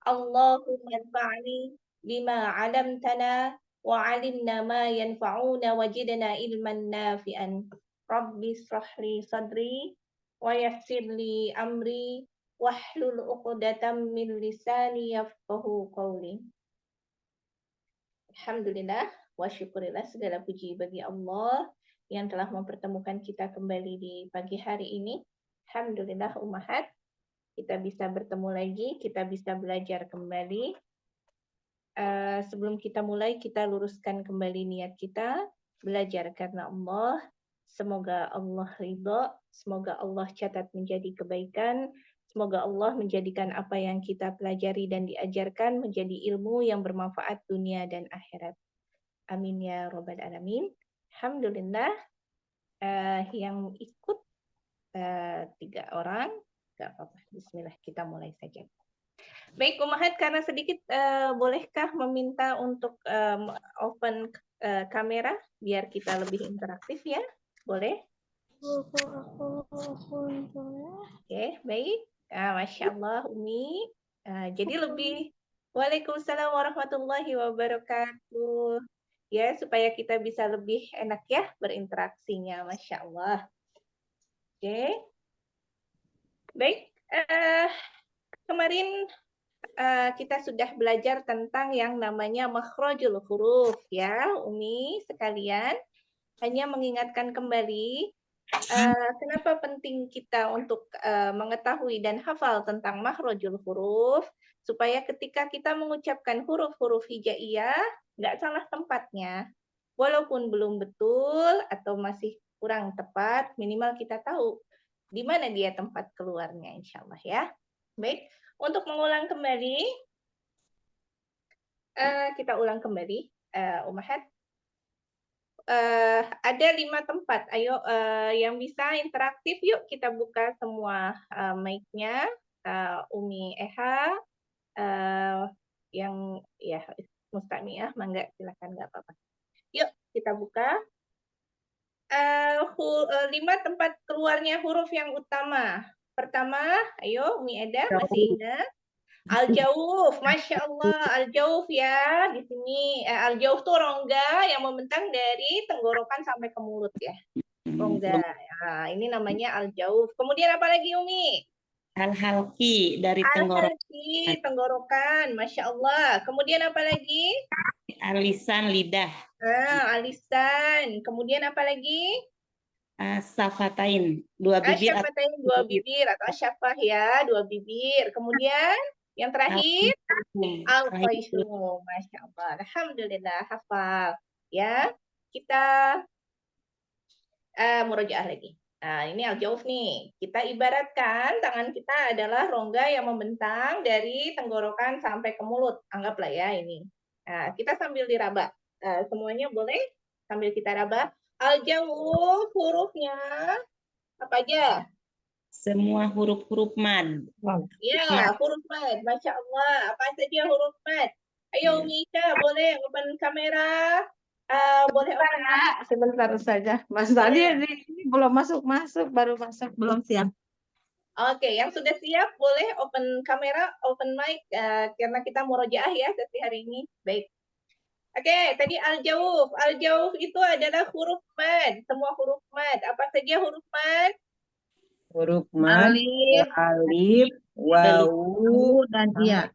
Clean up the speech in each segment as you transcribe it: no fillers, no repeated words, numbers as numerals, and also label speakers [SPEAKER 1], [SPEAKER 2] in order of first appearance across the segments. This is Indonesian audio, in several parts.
[SPEAKER 1] Allahumma anfa'ni bima 'allamtana wa 'allimna ma yanfa'una wajidna ilman nafi'an. Rabbi ishrah li sadri wa yassir li amri wahlul 'uqdatam min lisani yafqahu qawli. Alhamdulillah wa syukurillah, segala puji bagi Allah yang telah mempertemukan kita kembali di pagi hari ini. Alhamdulillah ummahat, kita bisa bertemu lagi, kita bisa belajar kembali. Sebelum kita mulai, kita luruskan kembali niat kita, belajar karena Allah. Semoga Allah ridho, semoga Allah catat menjadi kebaikan, semoga Allah menjadikan apa yang kita pelajari dan diajarkan menjadi ilmu yang bermanfaat dunia dan akhirat. Amin ya robbal alamin. Alhamdulillah, yang ikut 3 orang, gak apa-apa. Bismillah, kita mulai saja. Baik, Ummahat, karena sedikit bolehkah meminta untuk open kamera biar kita lebih interaktif ya? Boleh? Oke, baik. Masya Allah, Umi. Jadi lebih Waalaikumsalam warahmatullahi wabarakatuh. Ya, supaya kita bisa lebih enak ya berinteraksinya, Masya Allah. Oke. Baik, kemarin kita sudah belajar tentang yang namanya makhrajul huruf ya, Umi sekalian. Hanya mengingatkan kembali kenapa penting kita untuk mengetahui dan hafal tentang makhrajul huruf, supaya ketika kita mengucapkan huruf-huruf hijaiyah nggak salah tempatnya. Walaupun belum betul atau masih kurang tepat, minimal kita tahu di mana dia tempat keluarnya, insya Allah ya. Baik, untuk mengulang kembali, kita ulang kembali, Ummahat. Ada 5 tempat. Ayo, yang bisa interaktif, yuk kita buka semua mic-nya. Umi Eha, yang ya Mustamiah, mangga silakan, nggak apa-apa. Yuk kita buka. 5 tempat keluarnya huruf yang utama. Pertama, ayo Umi Eda, masih ingat? Al-Jauf, Masya Allah, Al-Jauf ya, di sini. Al-Jauf tuh rongga yang membentang dari tenggorokan sampai ke mulut ya. Rongga. Nah, ini namanya Al-Jauf. Kemudian apa lagi Umi?
[SPEAKER 2] Al-halqi dari tenggorokan.
[SPEAKER 1] Al-halqi, tenggorokan, Masya Allah. Kemudian apa lagi?
[SPEAKER 2] Alisan lidah.
[SPEAKER 1] Alisan. Kemudian apa lagi?
[SPEAKER 2] Safatain, 2 bibir.
[SPEAKER 1] Syafatain, 2 bibir atau syafah ya, 2 bibir. Kemudian yang terakhir al-qaisum. Masya Allah. Alhamdulillah hafal. Ya, kita murojaah lagi. Nah, ini al-jauf nih. Kita ibaratkan tangan kita adalah rongga yang membentang dari tenggorokan sampai ke mulut. Anggaplah ya ini. Nah, kita sambil diraba. Semuanya boleh sambil kita raba. Al-jauf hurufnya apa aja?
[SPEAKER 2] Semua huruf-huruf mad.
[SPEAKER 1] Ya, huruf mad. Masya Allah. Apa saja huruf mad? Ayo, Mika, boleh open kamera? Boleh open mic?
[SPEAKER 3] Sebentar saja. Mas tadi ini belum masuk, baru masuk, belum siap.
[SPEAKER 1] Oke, yang sudah siap boleh open kamera, open mic, karena kita murojaah ya sesi hari ini. Baik. Oke, tadi al-jauf. Al-jauf itu adalah huruf mad. Semua huruf mad. Apa saja huruf mad?
[SPEAKER 3] Huruf mad, alif, wawu, dan ya.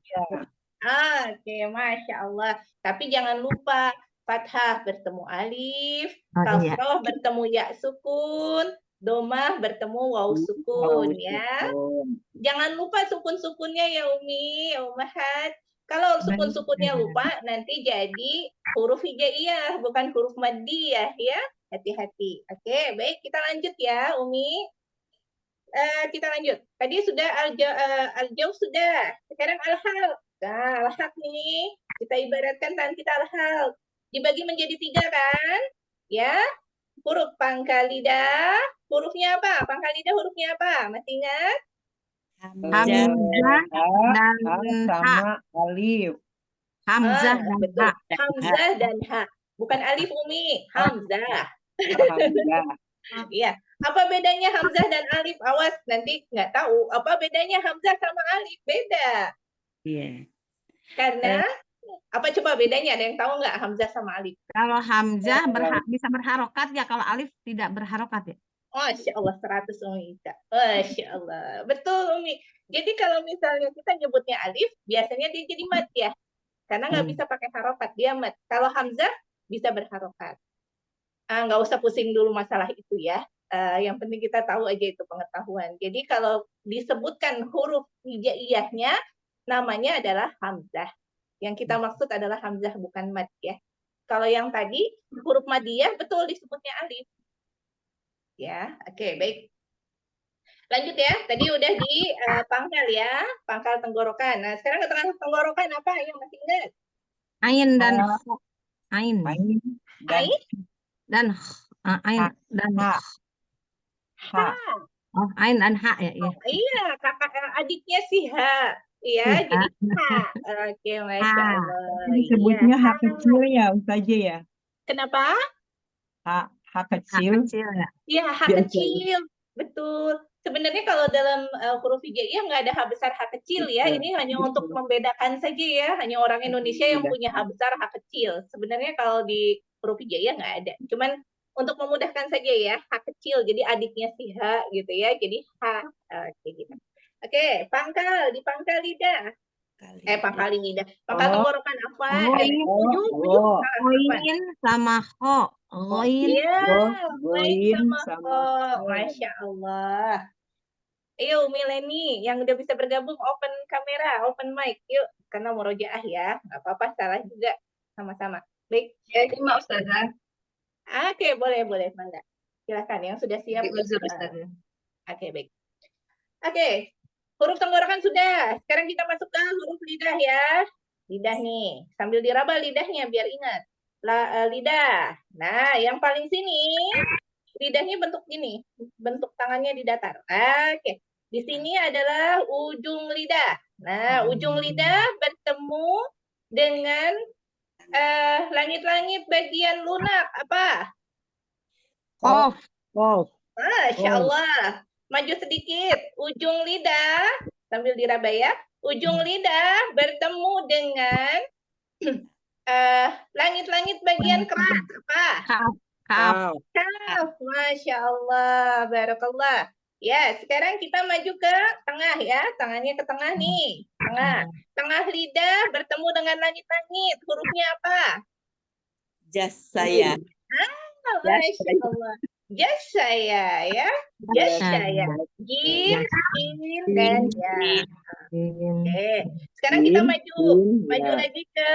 [SPEAKER 1] Oke, Masya Allah. Tapi jangan lupa fathah bertemu alif, kasroh bertemu ya sukun, domah bertemu waw sukun ya. Jangan lupa sukun-sukunnya ya Umi, ya Ummahat. Kalau sukun-sukunnya lupa nanti jadi huruf hijaiyah bukan huruf maddiyah ya. Hati-hati. Oke, baik kita lanjut ya Umi. Kita lanjut. Tadi sudah al-jauf sudah. Sekarang al-hal. Nah, al-haq nih, kita ibaratkan tangan kita al-haq. Dibagi menjadi 3 kan? Ya. Huruf pangkal lidah. Hurufnya apa? Pangkal lidah hurufnya apa? Masih ingat?
[SPEAKER 3] Hamzah dan sama alif. Hamzah dan
[SPEAKER 1] betul. Hamzah dan ha. Bukan alif Umi, Hamzah.
[SPEAKER 3] Hamzah.
[SPEAKER 1] Iya. Apa bedanya Hamzah dan alif? Awas nanti nggak tahu. Apa bedanya Hamzah sama alif? Beda.
[SPEAKER 2] Iya.
[SPEAKER 1] Karena apa coba bedanya? Ada yang tahu nggak Hamzah sama alif?
[SPEAKER 3] Kalau Hamzah bisa berharokat ya, kalau alif tidak berharokat ya.
[SPEAKER 1] Masya Allah 100 Umi Ika. Masya Allah. Betul Umi. Jadi kalau misalnya kita nyebutnya alif, biasanya dia jadi mad ya. Karena nggak bisa pakai harokat, dia mad. Kalau Hamzah bisa berharokat. Nggak usah pusing dulu masalah itu ya. Yang penting kita tahu aja itu pengetahuan. Jadi kalau disebutkan huruf hijaiyahnya, namanya adalah Hamzah. Yang kita maksud adalah Hamzah, bukan mad ya. Kalau yang tadi, huruf madiyah betul disebutnya alif. Ya, oke, baik. Lanjut ya, tadi udah di pangkal ya, pangkal tenggorokan. Nah, sekarang ke tengah tenggorokan apa yang masih ingat?
[SPEAKER 3] Ain dan ain
[SPEAKER 1] Ain
[SPEAKER 3] dan ain dan
[SPEAKER 1] ha.
[SPEAKER 3] oh, ain dan ha ya.
[SPEAKER 1] Oh, iya, kakak adiknya si H. Iya, jadi ha. Oke, Masya Allah.
[SPEAKER 4] Disebutnya
[SPEAKER 1] Iya.
[SPEAKER 4] H kecil ya, Ustazah ya.
[SPEAKER 1] Kenapa?
[SPEAKER 4] H kecil.
[SPEAKER 3] ya.
[SPEAKER 1] Iya, H kecil. Betul. Sebenarnya kalau dalam huruf hijaiyah nggak ada H besar, H kecil ya. Ini hanya untuk membedakan saja ya. Hanya orang Indonesia yang punya H besar, H kecil. Sebenarnya kalau di huruf hijaiyah nggak ada. Cuman untuk memudahkan saja ya, H kecil. Jadi adiknya si H gitu ya. Jadi H. Oke, gitu. Oke, pangkal. Di pangkal lidah. Pangkal lidah. Pangkal tenggorokan apa? Ujung.
[SPEAKER 3] Goin sama ho. Goin.
[SPEAKER 1] Iya,
[SPEAKER 4] Goin
[SPEAKER 1] sama ho. Masya Allah. Ayo Mileni yang udah bisa bergabung, open kamera, open mic, yuk. Karena mau rojaah ya, nggak apa-apa, salah juga sama-sama. Baik.
[SPEAKER 5] Ya, terima Ustazah.
[SPEAKER 1] Oke, boleh, Mangga. Silakan yang sudah siap.
[SPEAKER 5] Diuzur Ustazah.
[SPEAKER 1] Oke, baik. Oke, huruf tenggorokan sudah. Sekarang kita masuk ke huruf lidah ya. Lidah nih, sambil diraba lidahnya biar ingat. Lidah. Nah, yang paling sini lidahnya bentuk gini, bentuk tangannya di datar. Oke. Di sini adalah ujung lidah. Nah, ujung lidah bertemu dengan langit-langit bagian lunak. Apa?
[SPEAKER 3] Kof.
[SPEAKER 1] Masya Allah. Maju sedikit. Ujung lidah, sambil diraba ya. Ujung lidah bertemu dengan langit-langit bagian keras. Apa?
[SPEAKER 3] Kaf.
[SPEAKER 1] Kaf. Masya Allah. Barakallah. Ya, sekarang kita maju ke tengah ya. Tangannya ke tengah nih. Tengah. Tengah lidah bertemu dengan langit-langit. Hurufnya apa?
[SPEAKER 2] Jas saya.
[SPEAKER 1] Masya Allah. Jas saya ya. Jas saya. Jim, sin, dan ya. Oke. Sekarang kita maju. Maju lagi ke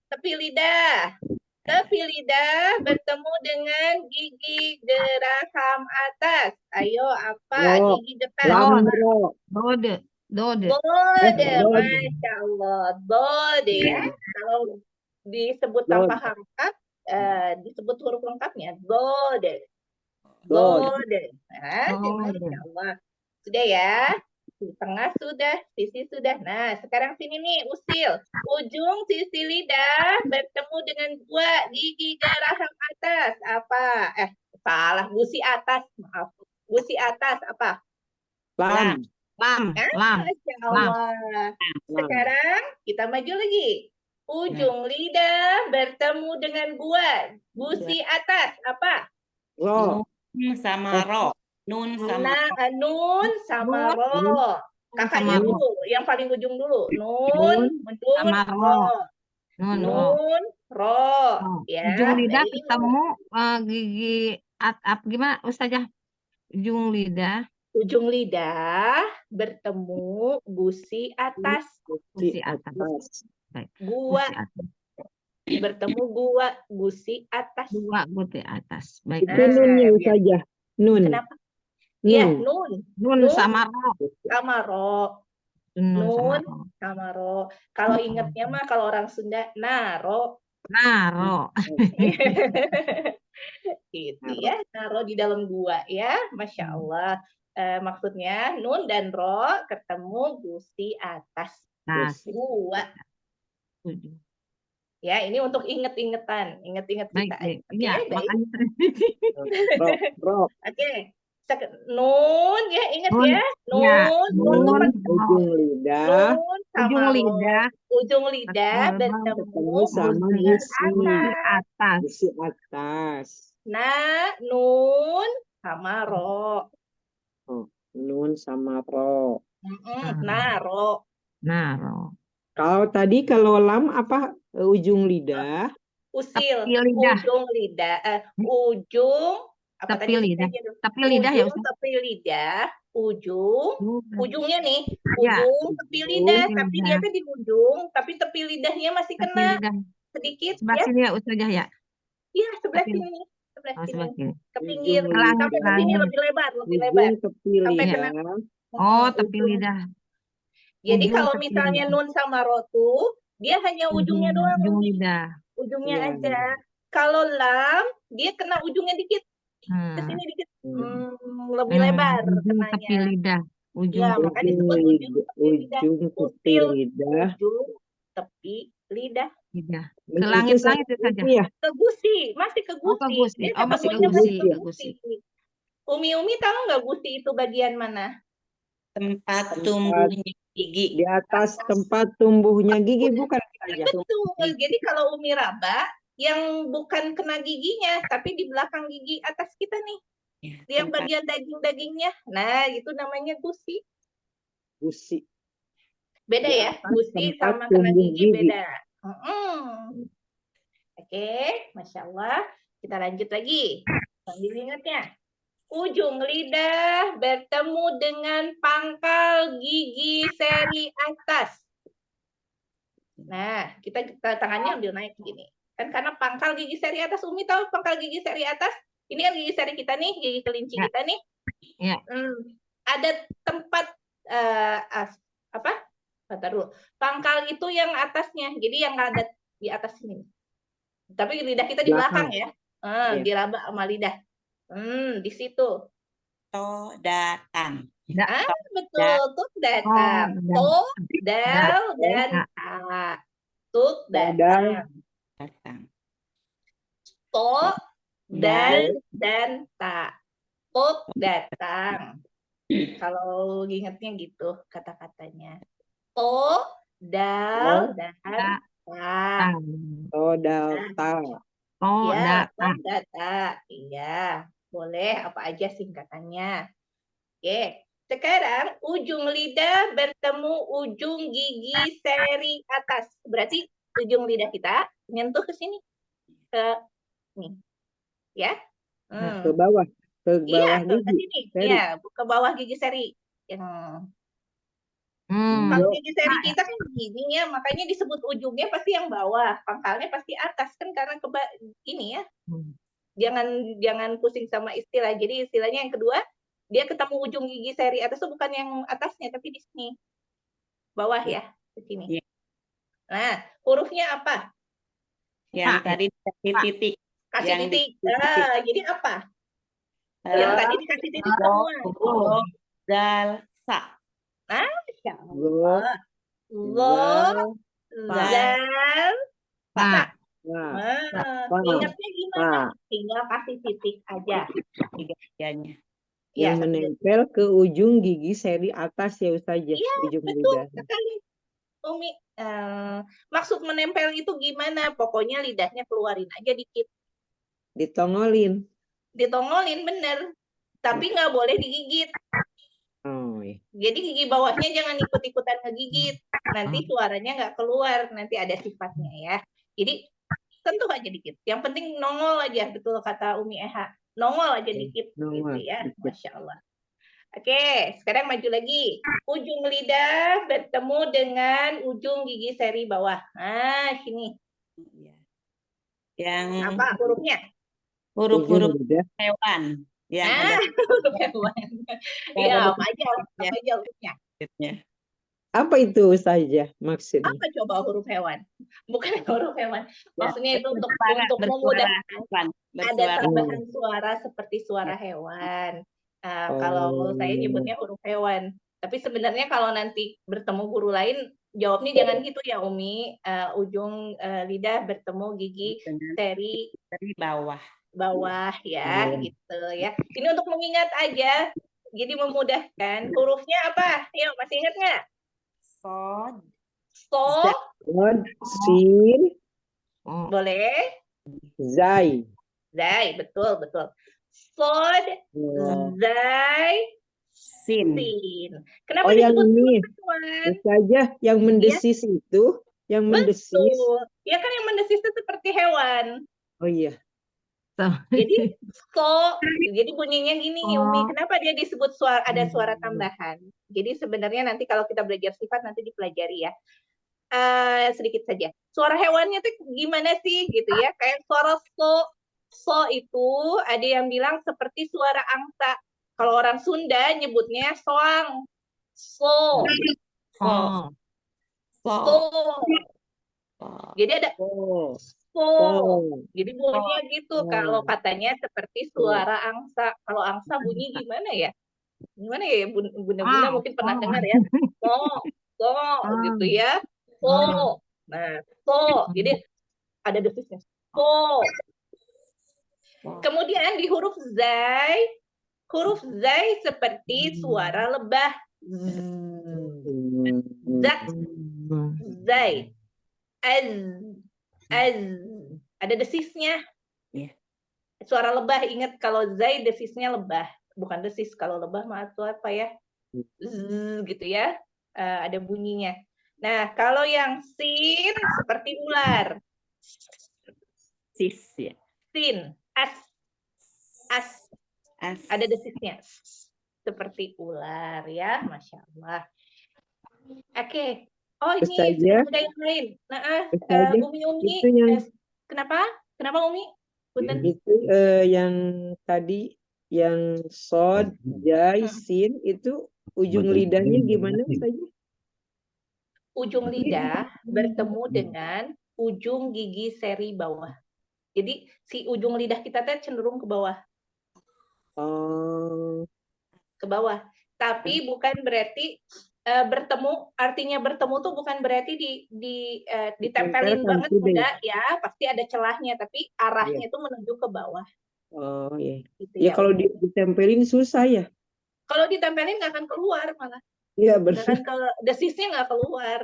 [SPEAKER 1] tepi lidah. Tepi lidah bertemu dengan gigi geraham atas. Ayo, apa? Gigi depan.
[SPEAKER 3] Dode.
[SPEAKER 1] Bode, Masya Allah. Bode ya. Kalau disebut tanpa harokat, disebut huruf lengkapnya. Bode. Bode. Masya Allah. Sudah ya. Di tengah sudah, sisi sudah. Nah, sekarang sini nih, usil. Ujung sisi lidah bertemu dengan dua gigi geraham atas. Apa? Salah. Gusi atas. Maaf. Gusi atas apa?
[SPEAKER 3] Lam.
[SPEAKER 1] Masya Allah. Sekarang kita maju lagi. Ujung lidah bertemu dengan gua. Gusi atas apa?
[SPEAKER 2] Nun sama ro. Nun sama
[SPEAKER 1] Nun sama ro. Kakaknya dulu, yang paling ujung dulu. Nun
[SPEAKER 3] sama ro.
[SPEAKER 1] Nun, ro. Ya,
[SPEAKER 3] Ujung lidah ketemu gigi gimana Ustazah? Ujung lidah.
[SPEAKER 1] Ujung lidah bertemu gusi atas.
[SPEAKER 3] Gusi atas. Baik.
[SPEAKER 1] Gua. Bertemu gua, gusi atas.
[SPEAKER 3] Gua gusi atas. Baik.
[SPEAKER 4] Itu nunnya saja. Nun.
[SPEAKER 1] Kenapa? Iya, nun.
[SPEAKER 3] Nun sama ro.
[SPEAKER 1] Sama ro. Nun sama ro. Kalau ingatnya mah kalau orang Sunda, naro.
[SPEAKER 3] Naro.
[SPEAKER 1] Gitu ya, naro di dalam gua ya. Masya Allah. Maksudnya nun dan ro ketemu gusi atas. Gua. Ya, ini untuk inget-ingetan, inget-inget kita.
[SPEAKER 3] Baik. Iya, makanya.
[SPEAKER 1] Oke. Nun ya, ingat
[SPEAKER 3] Nun,
[SPEAKER 1] ya.
[SPEAKER 3] ya,
[SPEAKER 1] Nun tuh
[SPEAKER 3] nun,
[SPEAKER 4] Ujung lidah
[SPEAKER 1] nun
[SPEAKER 3] ujung
[SPEAKER 1] sama ro.
[SPEAKER 3] lidah
[SPEAKER 1] Ujung lidah
[SPEAKER 3] ketemu
[SPEAKER 1] bertemu
[SPEAKER 4] sama
[SPEAKER 1] dengan
[SPEAKER 4] gusi.
[SPEAKER 3] di
[SPEAKER 1] atas.
[SPEAKER 3] atas.
[SPEAKER 4] Gusi atas.
[SPEAKER 1] Nah, nun sama ro.
[SPEAKER 4] Oh, nun sama ro.
[SPEAKER 1] Nah, ro.
[SPEAKER 3] Nah, ro.
[SPEAKER 4] Kalau lam apa? Ujung lidah.
[SPEAKER 1] Usil.
[SPEAKER 3] Tepi lidah.
[SPEAKER 1] Ujung lidah. Ujung. Apa
[SPEAKER 3] Tepi
[SPEAKER 1] tadi?
[SPEAKER 3] lidah.
[SPEAKER 1] Kita aja dulu.
[SPEAKER 3] Tepi lidah ya,
[SPEAKER 1] Ujung
[SPEAKER 3] Ustaz?
[SPEAKER 1] tepi lidah. Ujungnya nih.
[SPEAKER 3] Ya.
[SPEAKER 1] Ujung tepi lidah.
[SPEAKER 3] Tepi
[SPEAKER 1] Tapi
[SPEAKER 3] lidah.
[SPEAKER 1] dia tuh di ujung. Tapi tepi lidahnya masih
[SPEAKER 3] Tepi
[SPEAKER 1] kena
[SPEAKER 3] lidah.
[SPEAKER 1] sedikit
[SPEAKER 3] Sebelah
[SPEAKER 1] ya.
[SPEAKER 3] sini ya, Ustazah ya?
[SPEAKER 1] Iya, sebelah
[SPEAKER 3] Tepi-
[SPEAKER 1] sini. Sebelah
[SPEAKER 3] Oh, sebelah
[SPEAKER 1] sini.
[SPEAKER 3] sini.
[SPEAKER 1] Ke pinggir.
[SPEAKER 4] Ujung
[SPEAKER 3] Langit,
[SPEAKER 1] Sampai ke sini
[SPEAKER 3] langit.
[SPEAKER 1] lebih lebar. Lebih lebar.
[SPEAKER 4] Ujung tepi
[SPEAKER 1] Sampai
[SPEAKER 4] lidah.
[SPEAKER 1] kena.
[SPEAKER 3] Oh, tepi
[SPEAKER 1] Ujung.
[SPEAKER 3] lidah.
[SPEAKER 1] Jadi
[SPEAKER 3] Ujung
[SPEAKER 1] kalau
[SPEAKER 3] tepi
[SPEAKER 1] misalnya
[SPEAKER 3] lidah.
[SPEAKER 1] nun sama ro tuh, dia hanya ujungnya doang.
[SPEAKER 3] Ujung lidah.
[SPEAKER 1] Ujungnya
[SPEAKER 4] Iya.
[SPEAKER 1] aja. Kalau lam, dia kena ujungnya dikit. Ke
[SPEAKER 3] Hmm.
[SPEAKER 1] sini dikit.
[SPEAKER 4] Hmm.
[SPEAKER 1] Lebih lebar
[SPEAKER 3] Ujung tepi
[SPEAKER 1] kenanya.
[SPEAKER 3] lidah. Ujung
[SPEAKER 1] Ya,
[SPEAKER 3] tepi
[SPEAKER 1] makanya
[SPEAKER 4] Ujung
[SPEAKER 1] disebut ujung
[SPEAKER 4] lidah.
[SPEAKER 1] tepi lidah.
[SPEAKER 4] Ujung tepi
[SPEAKER 1] Usil,
[SPEAKER 4] lidah.
[SPEAKER 1] ujung tepi lidah.
[SPEAKER 3] lidah. Ke
[SPEAKER 4] Itu
[SPEAKER 3] langit-langit
[SPEAKER 4] sama
[SPEAKER 3] itu saja.
[SPEAKER 4] gusi ya?
[SPEAKER 1] Ke gusi, masih ke
[SPEAKER 3] Oh, ke
[SPEAKER 1] gusi.
[SPEAKER 3] gusi.
[SPEAKER 1] Dia
[SPEAKER 3] Oh, masih ke
[SPEAKER 1] ketemunya
[SPEAKER 3] gusi.
[SPEAKER 1] masih
[SPEAKER 3] Ke gusi.
[SPEAKER 1] Umi tahu nggak gusi itu bagian mana?
[SPEAKER 2] Tempat
[SPEAKER 4] Tempat
[SPEAKER 2] tumbuhnya gigi.
[SPEAKER 4] di atas tempat tumbuhnya gigi bukan saja.
[SPEAKER 1] Betul. Jadi kalau Umi raba, yang bukan kena giginya, tapi di belakang gigi atas kita nih.
[SPEAKER 2] Ya,
[SPEAKER 1] Yang
[SPEAKER 2] tempat
[SPEAKER 1] bagian daging-dagingnya. Nah, itu namanya gusi.
[SPEAKER 4] Gusi.
[SPEAKER 1] Beda
[SPEAKER 4] Di
[SPEAKER 1] ya,
[SPEAKER 4] atas
[SPEAKER 1] gusi
[SPEAKER 4] tempat
[SPEAKER 1] sama kena
[SPEAKER 4] tumbuh
[SPEAKER 1] gigi
[SPEAKER 4] gigi.
[SPEAKER 1] beda. Oke, Masya Allah. Kita lanjut lagi. Sambil ingatnya. Ujung lidah bertemu dengan pangkal gigi seri atas. Nah, kita tangannya ambil naik gini. Kan karena pangkal gigi seri atas, Umi tahu pangkal gigi seri atas? Ini kan gigi seri kita nih, gigi kelinci
[SPEAKER 3] Ya.
[SPEAKER 1] kita nih.
[SPEAKER 3] Ya.
[SPEAKER 1] Ada tempat apa? Dulu. Pangkal itu yang atasnya. Jadi yang ada di atas sini. Tapi lidah kita di belakang ya.
[SPEAKER 4] Iya.
[SPEAKER 1] Diraba sama lidah. Di situ.
[SPEAKER 2] to datang.
[SPEAKER 1] Betul, tuk datang. To, dal, dan ta. Tuk datang.
[SPEAKER 2] Datang.
[SPEAKER 1] To, dal, dan ta. Tuk datang. Kalau ingatnya gitu kata-katanya. To, dal, dan ta.
[SPEAKER 4] To data.
[SPEAKER 3] Oh,
[SPEAKER 1] Ya,
[SPEAKER 3] datang.
[SPEAKER 1] data. Iya, boleh apa aja singkatannya. Oke, sekarang ujung lidah bertemu ujung gigi seri atas. Berarti ujung lidah kita menyentuh ke sini. Ke nih. Ya.
[SPEAKER 4] Ke bawah. Ke
[SPEAKER 1] Iya,
[SPEAKER 4] bawah
[SPEAKER 1] ke
[SPEAKER 4] gigi.
[SPEAKER 1] sini.
[SPEAKER 4] Seri.
[SPEAKER 1] Iya, ke bawah gigi seri. Kalau gigi seri kita kan gini ya, makanya disebut ujungnya pasti yang bawah, pangkalnya pasti atas kan karena ini ya. Jangan pusing sama istilah. Jadi istilahnya yang kedua, dia ketemu ujung gigi seri atas itu bukan yang atasnya tapi di sini. Bawah ya, di sini.
[SPEAKER 2] Ya.
[SPEAKER 1] Nah, hurufnya apa?
[SPEAKER 2] Yang tadi dikasih titik.
[SPEAKER 1] Kasih
[SPEAKER 2] Yang
[SPEAKER 1] titik. Jadi apa?
[SPEAKER 2] Eh,
[SPEAKER 1] Yang tadi dikasih titik semua.
[SPEAKER 2] Go, dal, sa.
[SPEAKER 1] Masya
[SPEAKER 4] Go,
[SPEAKER 1] Allah. Lo, zal,
[SPEAKER 3] Pak.
[SPEAKER 1] ingatnya gimana? Tinggal kasih titik aja.
[SPEAKER 2] Tiga-tiganya.
[SPEAKER 4] yang menempel ke ujung gigi seri atas ya Ustazah.
[SPEAKER 1] Iya,
[SPEAKER 4] ujung
[SPEAKER 1] betul
[SPEAKER 4] lidah.
[SPEAKER 1] sekali. Umi, maksud menempel itu gimana? Pokoknya lidahnya keluarin aja dikit.
[SPEAKER 4] Ditongolin.
[SPEAKER 1] Ditongolin, bener. Tapi nggak boleh digigit.
[SPEAKER 4] Oh, iya.
[SPEAKER 1] Jadi gigi bawahnya jangan ikut-ikutan ngegigit. Nanti suaranya nggak keluar. Nanti ada sifatnya ya. Jadi sentuh aja dikit. Yang penting nongol aja, betul kata Umi Eha. Nongol aja dikit.
[SPEAKER 4] Nongol
[SPEAKER 1] Gitu ya.
[SPEAKER 4] dikit.
[SPEAKER 1] Masya Allah. Oke, sekarang maju lagi. Ujung lidah bertemu dengan ujung gigi seri bawah. Nah, sini.
[SPEAKER 2] Yang
[SPEAKER 1] Apa hurufnya?
[SPEAKER 2] huruf-huruf
[SPEAKER 4] Ujung lidah.
[SPEAKER 2] hewan. Yang
[SPEAKER 1] Nah,
[SPEAKER 2] ada
[SPEAKER 1] huruf hewan. Iya, apa aja hurufnya?
[SPEAKER 2] sedikitnya.
[SPEAKER 4] Apa itu Ustazah maksudnya?
[SPEAKER 1] Apa coba huruf hewan? Bukan huruf hewan. Maksudnya itu untuk
[SPEAKER 2] Bersuara
[SPEAKER 1] memudahkan.
[SPEAKER 2] hewan.
[SPEAKER 1] Ada
[SPEAKER 2] Bersuara.
[SPEAKER 1] tambahan suara seperti suara hewan. Kalau saya nyebutnya huruf hewan. Tapi sebenarnya kalau nanti bertemu guru lain, jawabnya jangan gitu ya Umi. Ujung lidah bertemu gigi seri
[SPEAKER 2] Dari bawah.
[SPEAKER 1] bawah ya, gitu ya. Ini untuk mengingat aja, jadi memudahkan. Hurufnya apa? Yuk, masih ingat nggak?
[SPEAKER 2] Sod.
[SPEAKER 1] So,
[SPEAKER 4] Sod, sin,
[SPEAKER 1] boleh.
[SPEAKER 4] zai.
[SPEAKER 1] Zai, betul, betul. Sod,
[SPEAKER 4] Oh,
[SPEAKER 1] zai,
[SPEAKER 2] Sin.
[SPEAKER 1] sin. Kenapa
[SPEAKER 4] oh yang
[SPEAKER 1] disebut
[SPEAKER 4] ini
[SPEAKER 1] hewan?
[SPEAKER 4] saja yang mendesis itu, yang mendesis.
[SPEAKER 1] Betul. Ya kan yang mendesis itu seperti hewan.
[SPEAKER 4] Oh iya.
[SPEAKER 1] Jadi jadi bunyinya gini, Umi. Kenapa dia disebut ada suara tambahan? Jadi sebenarnya nanti kalau kita belajar sifat nanti dipelajari ya. Sedikit saja. Suara hewannya tuh gimana sih gitu ya? Kayak suara so itu ada yang bilang seperti suara angsa. Kalau orang Sunda nyebutnya soang. So.
[SPEAKER 2] So.
[SPEAKER 1] So.
[SPEAKER 2] So.
[SPEAKER 1] Jadi ada
[SPEAKER 4] Oh,
[SPEAKER 1] so.
[SPEAKER 4] oh,
[SPEAKER 1] Jadi bunyinya gitu.
[SPEAKER 4] Oh.
[SPEAKER 1] Kalau katanya seperti suara angsa. Kalau angsa bunyi gimana ya? Gimana ya? Bunda-bunda mungkin pernah dengar ya. So gitu ya. So. Nah, so. Jadi ada desisnya. So. Kemudian di huruf zai seperti suara lebah. Zak, zai. Az. Ada desisnya. Suara lebah, ingat kalau zai desisnya lebah. Bukan desis, kalau lebah maaf tuh apa ya? Gitu ya. Ada bunyinya. Nah, kalau yang sin seperti ular.
[SPEAKER 2] Sis ya.
[SPEAKER 1] Sin, as. Ada desisnya. Seperti ular ya, Masya Allah. Oke. Oh, ini
[SPEAKER 4] Ustazah.
[SPEAKER 1] sudah yang lain. Nah,
[SPEAKER 4] Ustazah,
[SPEAKER 1] Umi,
[SPEAKER 4] itu yang
[SPEAKER 1] kenapa? Kenapa Umi? Punten.
[SPEAKER 4] itu yang tadi yang sod, jai, sin itu ujung lidahnya gimana Ustazah?
[SPEAKER 1] Ujung lidah bertemu dengan ujung gigi seri bawah. Jadi si ujung lidah kita teh cenderung ke bawah.
[SPEAKER 4] Oh,
[SPEAKER 1] Ke bawah. Tapi bukan berarti bertemu, artinya bertemu tuh bukan berarti ditempelin
[SPEAKER 4] ditempelkan
[SPEAKER 1] banget,
[SPEAKER 4] sudah.
[SPEAKER 1] enggak ya, pasti ada celahnya, tapi arahnya itu menuju ke bawah.
[SPEAKER 4] Oh iya.
[SPEAKER 1] Gitu
[SPEAKER 4] Ya
[SPEAKER 1] ya.
[SPEAKER 4] kalau ditempelin susah ya.
[SPEAKER 1] Kalau ditempelin nggak akan keluar malah.
[SPEAKER 4] Iya
[SPEAKER 1] Nggak
[SPEAKER 4] benar.
[SPEAKER 1] akan desisnya nggak keluar.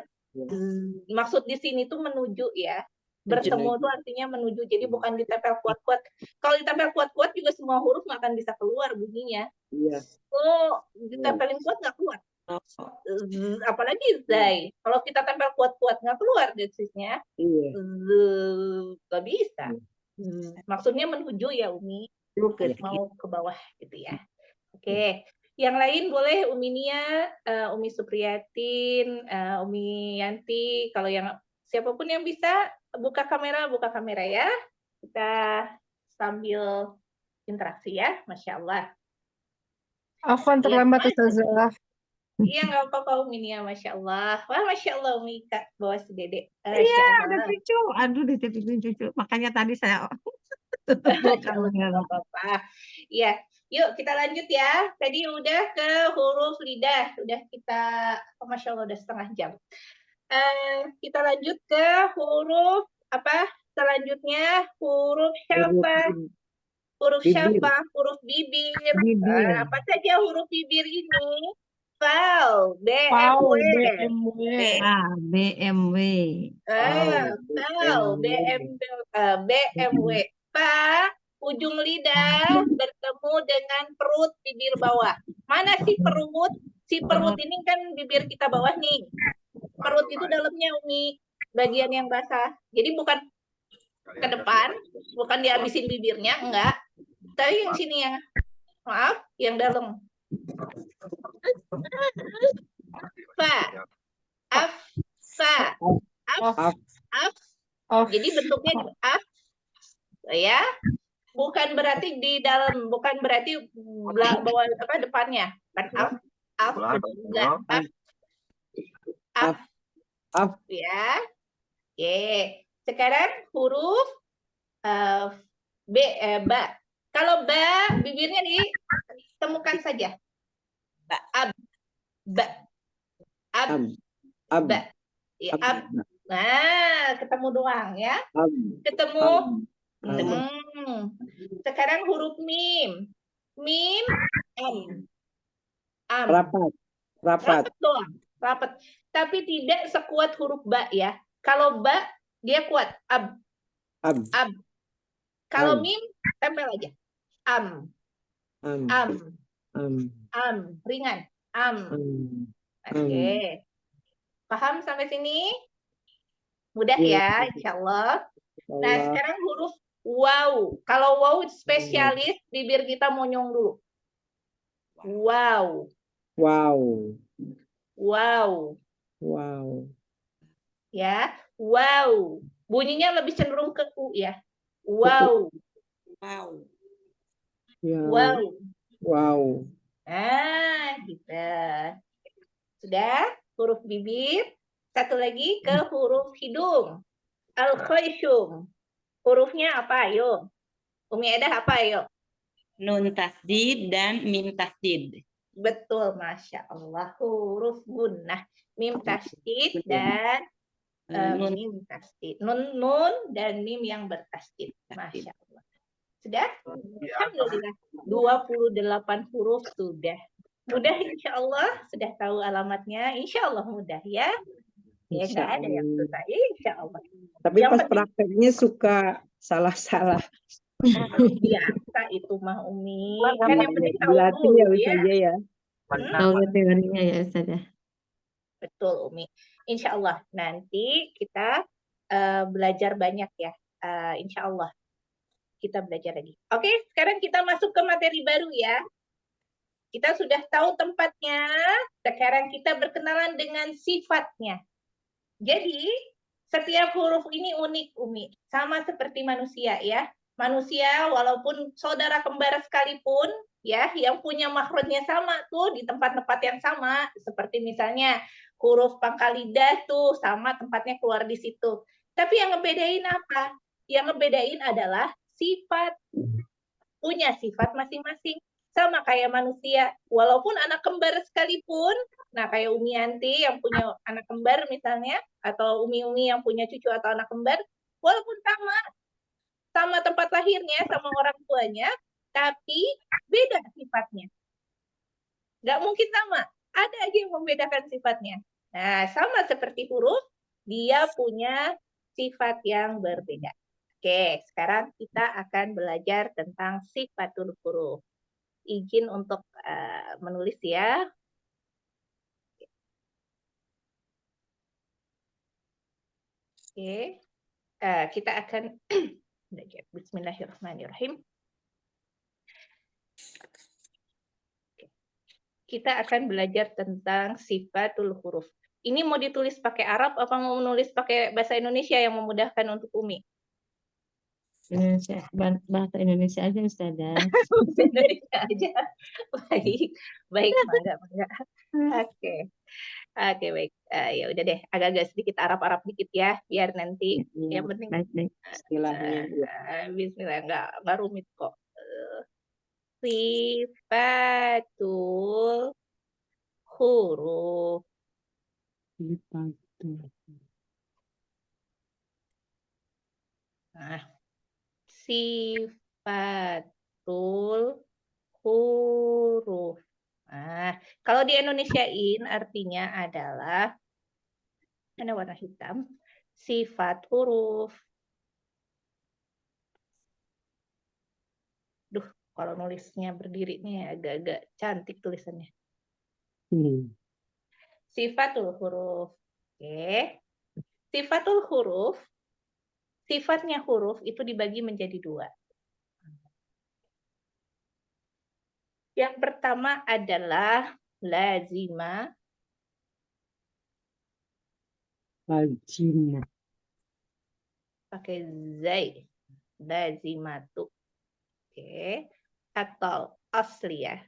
[SPEAKER 1] Maksud di sini tuh menuju ya. Bertemu itu artinya menuju, jadi bukan ditempel kuat-kuat. Kalau ditempel kuat-kuat juga semua huruf nggak akan bisa keluar bunyinya.
[SPEAKER 4] Iya.
[SPEAKER 1] Oh, ditempelin kuat nggak keluar. Apalagi zai. Kalau kita tempel kuat-kuat nggak keluar desisnya.
[SPEAKER 4] Iya.
[SPEAKER 1] Nggak bisa. Maksudnya menuju ya Umi. Mau ke bawah gitu ya. Oke. Yang lain boleh Umi Nia, Umi Supriyatin, Umi Yanti. Kalau yang siapapun yang bisa buka kamera ya. Kita sambil interaksi ya, Masya Allah.
[SPEAKER 3] Afwan terlambat Ustazah.
[SPEAKER 1] Iya nggak apa-apa Umi Nia, Masya Allah. Wah Masya Allah Umi Kak bawa si Dedek.
[SPEAKER 3] Iya, ada cucu. Aduh, dititipin cucu. Makanya tadi saya
[SPEAKER 1] nggak apa-apa. Iya, yuk kita lanjut ya. Tadi udah ke huruf lidah, udah kita, Masya Allah udah setengah jam. Kita lanjut ke huruf apa? Selanjutnya huruf syafa. Huruf syafa, huruf bibir. Apa saja huruf bibir ini? Vowel, BMW.
[SPEAKER 3] BMW.
[SPEAKER 1] Vowel, BMW. Pa, ujung lidah bertemu dengan perut bibir bawah. Mana sih perut? Si perut ini kan bibir kita bawah nih. Perut itu dalamnya Umi, bagian yang basah. Jadi bukan ke depan, bukan dihabisin bibirnya, enggak. Tapi yang sini yang, maaf, yang dalam. Fa, af, fa, af. Jadi bentuknya af, ya. Bukan berarti di dalam, bukan berarti bawah apa depannya. Kan af, enggak af, ya. Oke. Sekarang huruf ba. Kalau ba, bibirnya ditemukan saja. Ba. Ya, ab. Nah, ketemu doang ya. Ketemu. Sekarang huruf mim. Mim, am.
[SPEAKER 4] Rapat. Rapat.
[SPEAKER 1] Rapat doang. Rapat. Tapi tidak sekuat huruf ba ya. Kalau ba, dia kuat. Ab.
[SPEAKER 4] Ab.
[SPEAKER 1] Ab. Kalau
[SPEAKER 4] Am.
[SPEAKER 1] mim, tempel aja. Am.
[SPEAKER 4] Am.
[SPEAKER 1] Am.
[SPEAKER 4] Am.
[SPEAKER 1] Am. Ringan. Am. Oke. Paham sampai sini? Mudah ya, insya Allah. Nah,
[SPEAKER 4] Allah.
[SPEAKER 1] sekarang huruf waw. Kalau waw spesialis, bibir kita monyong dulu. Wow.
[SPEAKER 4] Wow.
[SPEAKER 1] Wow.
[SPEAKER 4] Wow.
[SPEAKER 1] Ya. Wow. Bunyinya lebih cenderung ke U ya. Wow.
[SPEAKER 2] Wow.
[SPEAKER 4] Ya.
[SPEAKER 1] Wow.
[SPEAKER 4] Wow.
[SPEAKER 1] Nah, gitu. Sudah? Huruf bibir. Satu lagi ke huruf hidung. Al-khayshum. Hurufnya apa? Ayo. Umi Edah apa? Ayo.
[SPEAKER 2] Nun tasdid dan mim tasdid.
[SPEAKER 1] Betul, Masya Allah. Huruf gunnah. Mim tasdid dan
[SPEAKER 2] Nun
[SPEAKER 1] mim tasdid. Nun dan mim yang bertasdid. Masya Allah. Sudah? Alhamdulillah. 28 huruf sudah. Mudah insya Allah. Sudah tahu alamatnya. Insya Allah mudah ya. Ya,
[SPEAKER 4] Insya
[SPEAKER 1] nggak ada yang
[SPEAKER 4] Allah.
[SPEAKER 1] susah. Insya Allah.
[SPEAKER 4] Tapi
[SPEAKER 1] Yang
[SPEAKER 4] pas
[SPEAKER 1] penting
[SPEAKER 4] prakteknya suka salah-salah.
[SPEAKER 1] biasa itu mah Umi. Kan yang penting tahu
[SPEAKER 4] Dilatih
[SPEAKER 1] dulu
[SPEAKER 4] ya
[SPEAKER 1] ya.
[SPEAKER 4] Ustazah ya.
[SPEAKER 3] Tahu teorinya ya Ustazah.
[SPEAKER 1] Betul Umi. Insya Allah nanti kita belajar banyak ya. Insya Allah kita belajar lagi. Oke, sekarang kita masuk ke materi baru ya. Kita sudah tahu tempatnya. Sekarang kita berkenalan dengan sifatnya. Jadi, setiap huruf ini unik, Umi. Sama seperti manusia ya. Manusia walaupun saudara kembar sekalipun, ya, yang punya makhrajnya sama tuh di tempat-tempat yang sama. Seperti misalnya huruf pangkal lidah tuh sama tempatnya keluar di situ. Tapi yang ngebedain apa? Yang ngebedain adalah sifat. Punya sifat masing-masing. Sama kayak manusia. Walaupun anak kembar sekalipun, nah kayak Umi Yanti yang punya anak kembar misalnya, atau Umi-Umi yang punya cucu atau anak kembar, walaupun sama tempat lahirnya, sama orang tuanya, tapi beda sifatnya. Nggak mungkin sama. Ada aja yang membedakan sifatnya. Nah, sama seperti huruf, dia punya sifat yang berbeda. Oke, sekarang kita akan belajar tentang sifatul huruf. Izin untuk menulis ya. Oke, kita akan belajar. Bismillahirrahmanirrahim. Kita akan belajar tentang sifatul huruf. Ini mau ditulis pakai Arab apa mau menulis pakai bahasa Indonesia yang memudahkan untuk Umi?
[SPEAKER 3] Indonesia, bahasa Indonesia aja Ustazah.
[SPEAKER 1] Bahasa Indonesia aja. Baik, baik, mangga. Oke. Oke, baik. Ya udah deh, agak-agak sedikit Arab-Arab dikit ya, biar nanti yang penting
[SPEAKER 3] Baik.
[SPEAKER 4] Istilahnya.
[SPEAKER 1] bismillah, nggak rumit kok. Sifatul huruf. Nah, sifatul huruf. Nah, kalau di Indonesiain artinya adalah ada warna hitam, sifat huruf. Duh, kalau nulisnya berdiri nih agak-agak cantik tulisannya. Sifatul huruf. Oke. Sifatul huruf, sifatnya huruf itu dibagi menjadi dua. Yang pertama adalah lazima.
[SPEAKER 4] Lazima.
[SPEAKER 1] Pakai zai. Lazimatu. Oke. Atau asliyah.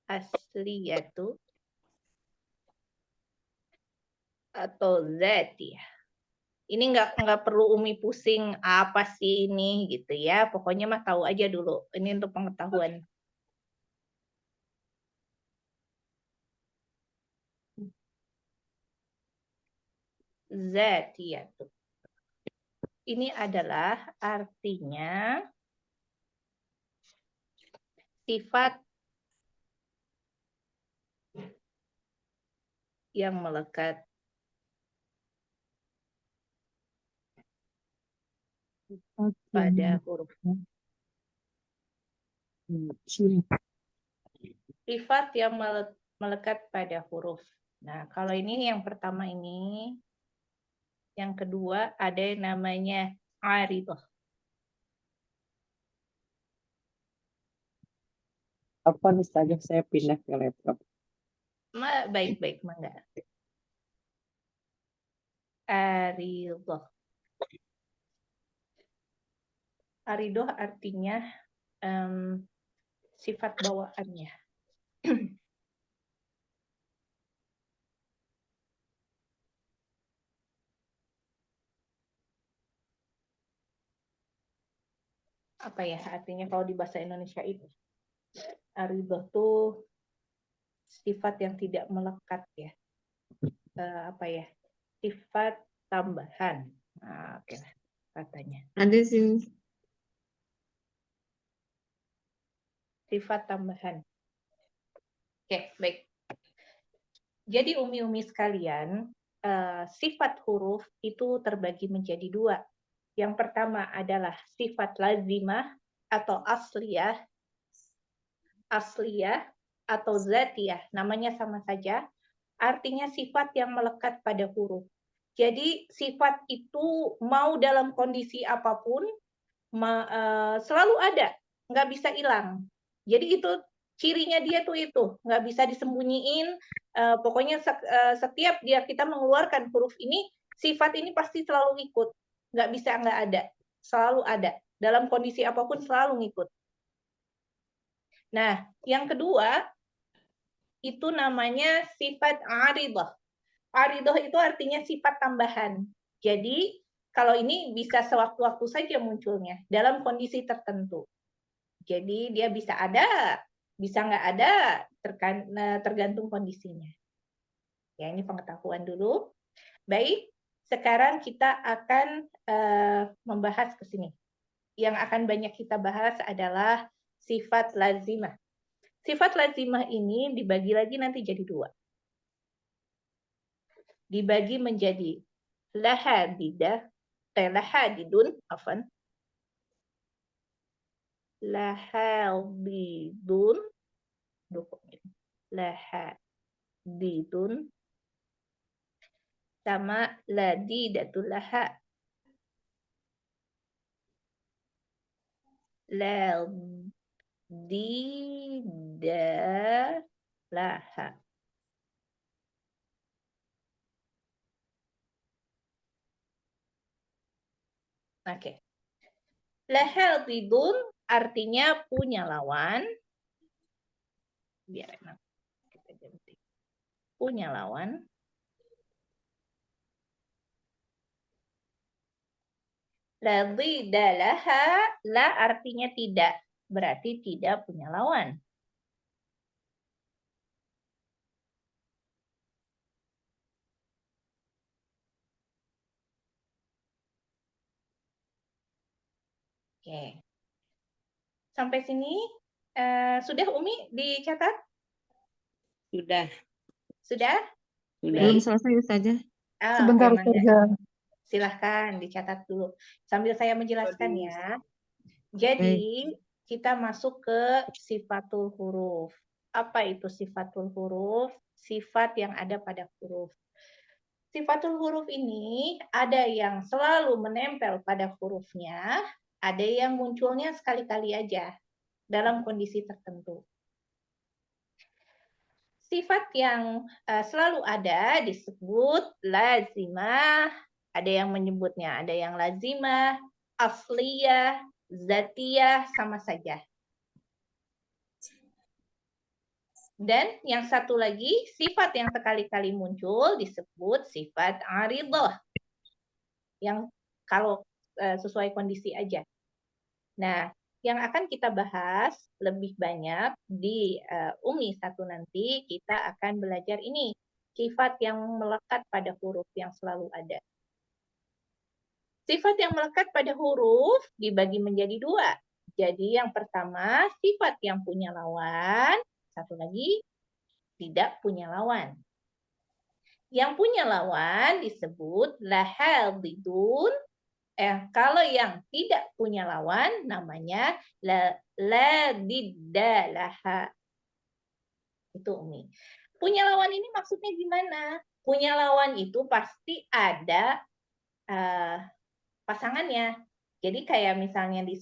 [SPEAKER 1] Asliyatu. Atau zatiyah. Ini nggak perlu Umi pusing apa sih ini gitu ya. Pokoknya mah tahu aja dulu. Ini untuk pengetahuan. Zatiyatu. ini adalah artinya sifat yang melekat pada huruf. Sifat yang melekat pada huruf. Nah, kalau ini yang pertama ini, yang kedua ada yang namanya aridah.
[SPEAKER 4] Apa nih saja saya pindah ke laptop.
[SPEAKER 1] Baik-baik, mangga. Aridah. Aridah artinya sifat bawaannya. Apa ya artinya kalau di bahasa Indonesia itu? Aridah tuh sifat yang tidak melekat ya. Apa ya? Sifat tambahan. Nah, oke lah katanya.
[SPEAKER 3] Ada sih.
[SPEAKER 1] Sifat tambahan. Oke, baik. Jadi umi-umi sekalian, sifat huruf itu terbagi menjadi dua. Yang pertama adalah sifat lazimah atau asliyah atau zatiyah. Namanya sama saja, artinya sifat yang melekat pada huruf. Jadi sifat itu mau dalam kondisi apapun, selalu ada, nggak bisa hilang. Jadi itu cirinya dia tuh itu, nggak bisa disembunyiin. Pokoknya setiap kita mengeluarkan huruf ini, sifat ini pasti selalu ikut, nggak bisa nggak ada, selalu ada. Dalam kondisi apapun selalu ngikut. Nah, yang kedua itu namanya sifat aridah. Aridah itu artinya sifat tambahan. Jadi kalau ini bisa sewaktu-waktu saja munculnya dalam kondisi tertentu. Jadi dia bisa ada, bisa nggak ada, tergantung kondisinya. Ya, ini pengetahuan dulu. Baik, sekarang kita akan membahas ke sini. Yang akan banyak kita bahas adalah sifat lazimah. Sifat lazimah ini dibagi lagi nanti jadi dua. Dibagi menjadi lahadidah, lahadidun, afan. Lahadidun, lahadidun, sama ladidatul laha. Ladidalaha. Oke. Lahadidun artinya punya lawan. Biar enak kita ganti. Punya lawan. Ladidalaha, la artinya tidak. Berarti tidak punya lawan. Oke. Sampai sini sudah Umi dicatat?
[SPEAKER 2] Sudah.
[SPEAKER 1] Sudah?
[SPEAKER 3] Belum
[SPEAKER 1] Baik.
[SPEAKER 3] selesai Ustazah.
[SPEAKER 5] Sebentar
[SPEAKER 1] Oke, mangga.
[SPEAKER 5] saja.
[SPEAKER 1] Silahkan dicatat dulu. Sambil saya menjelaskan ya. Jadi kita masuk ke sifatul huruf. Apa itu sifatul huruf? Sifat yang ada pada huruf. Sifatul huruf ini ada yang selalu menempel pada hurufnya, ada yang munculnya sekali-kali aja dalam kondisi tertentu. Sifat yang selalu ada disebut lazimah, ada yang menyebutnya, ada yang lazimah, asliyah, zatiyah, sama saja. Dan yang satu lagi, sifat yang sekali-kali muncul disebut sifat aridah. Yang kalau sesuai kondisi aja. Nah, yang akan kita bahas lebih banyak di Umi 1 nanti, kita akan belajar ini. Sifat yang melekat pada huruf yang selalu ada. Sifat yang melekat pada huruf dibagi menjadi dua. Jadi yang pertama sifat yang punya lawan, satu lagi tidak punya lawan. Yang punya lawan disebut lahal bidun. Kalau yang tidak punya lawan namanya la diddalaha. Itu Umi. Punya lawan ini maksudnya gimana? Punya lawan itu pasti ada pasangannya. Jadi kayak misalnya di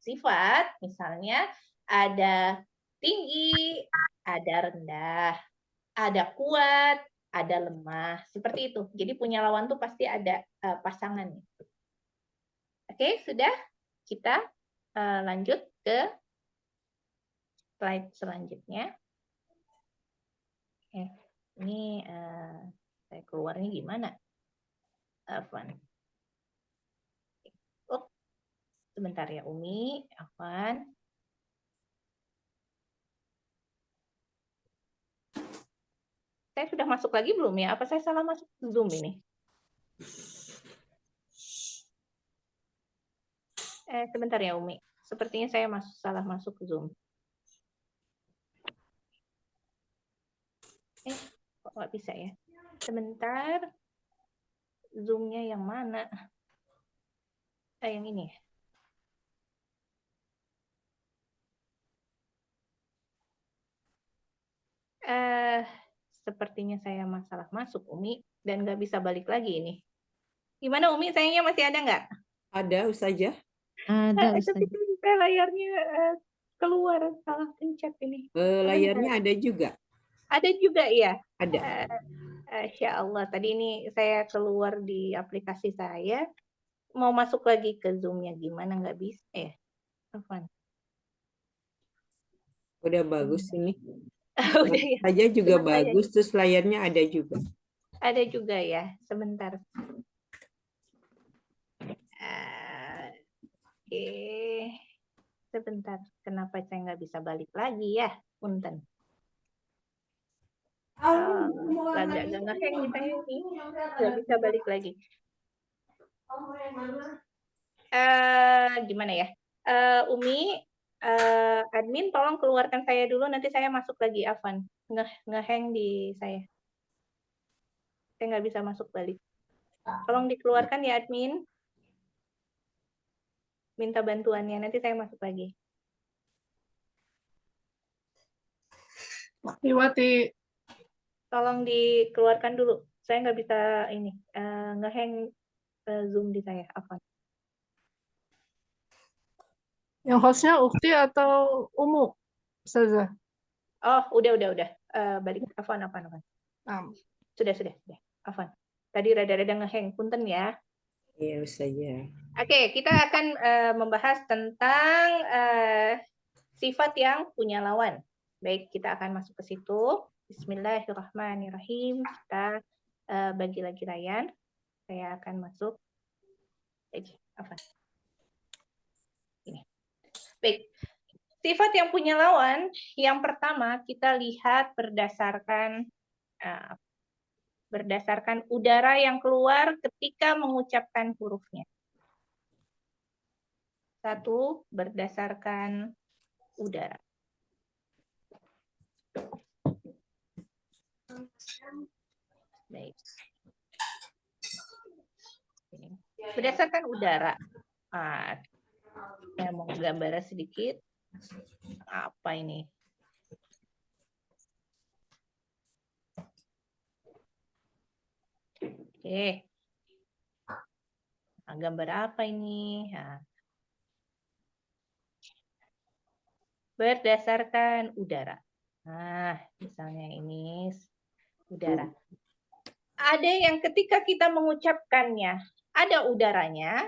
[SPEAKER 1] sifat misalnya ada tinggi, ada rendah, ada kuat, ada lemah, seperti itu. Jadi punya lawan tuh pasti ada pasangannya. Oke, sudah. Kita lanjut ke slide selanjutnya. Ini saya keluarnya gimana? Afwan. Oh, sebentar ya Umi, Afwan. Saya sudah masuk lagi belum ya? Apa saya salah masuk Zoom ini? Sebentar ya Umi. Sepertinya saya salah masuk Zoom. Kok nggak bisa ya? Sebentar. Zoom-nya yang mana? Yang ini. Sepertinya saya masalah masuk Umi dan nggak bisa balik lagi ini. Gimana Umi? Sayangnya masih ada nggak?
[SPEAKER 4] Ada Ustazah?
[SPEAKER 3] Ada
[SPEAKER 1] Tapi
[SPEAKER 3] Ustazah.
[SPEAKER 1] saya layarnya keluar salah pencet ini.
[SPEAKER 4] Layarnya ada juga.
[SPEAKER 1] Ada juga ya?
[SPEAKER 4] Ada.
[SPEAKER 1] Insya Allah. Tadi ini saya keluar di aplikasi saya. Mau masuk lagi ke Zoom-nya gimana? Nggak bisa ya? Afwan.
[SPEAKER 4] Udah bagus ini.
[SPEAKER 1] Udah ya.
[SPEAKER 4] Saja juga
[SPEAKER 1] Cuma saya
[SPEAKER 4] bagus, terus layarnya ada juga.
[SPEAKER 1] ada juga ya. Sebentar. Oke. Sebentar. Kenapa saya nggak bisa balik lagi ya? Punten. Agak ngeheng nih saya ini. Nggak bisa balik lagi. Gimana ya? Umi, admin tolong keluarkan saya dulu, nanti saya masuk lagi, Afwan. Ngeheng di saya. Saya nggak bisa masuk balik. Tolong dikeluarkan ya admin. Minta bantuannya, nanti saya masuk lagi.
[SPEAKER 5] Iwati.
[SPEAKER 1] Tolong dikeluarkan dulu. Saya nggak bisa ini ngeheng Zoom di saya, Afwan.
[SPEAKER 5] Yang hostnya Ukti atau Umu? Ustazah.
[SPEAKER 1] Oh, udah. Balik, Afwan. Sudah. Afwan. Tadi rada-rada ngeheng, punten ya.
[SPEAKER 4] Iya Ustazah.
[SPEAKER 1] Oke, kita akan membahas tentang sifat yang punya lawan. Baik, kita akan masuk ke situ. Bismillahirrahmanirrahim. Kita bagi lagi layar. Saya akan masuk. Apa? Ini. Baik. Sifat yang punya lawan, yang pertama kita lihat berdasarkan udara yang keluar ketika mengucapkan hurufnya. Satu, berdasarkan udara. Baik. Berdasarkan udara. Saya mau gambar sedikit. Apa ini? Oke. Gambar apa ini? Berdasarkan udara. Misalnya ini udara. Ada yang ketika kita mengucapkannya, ada udaranya,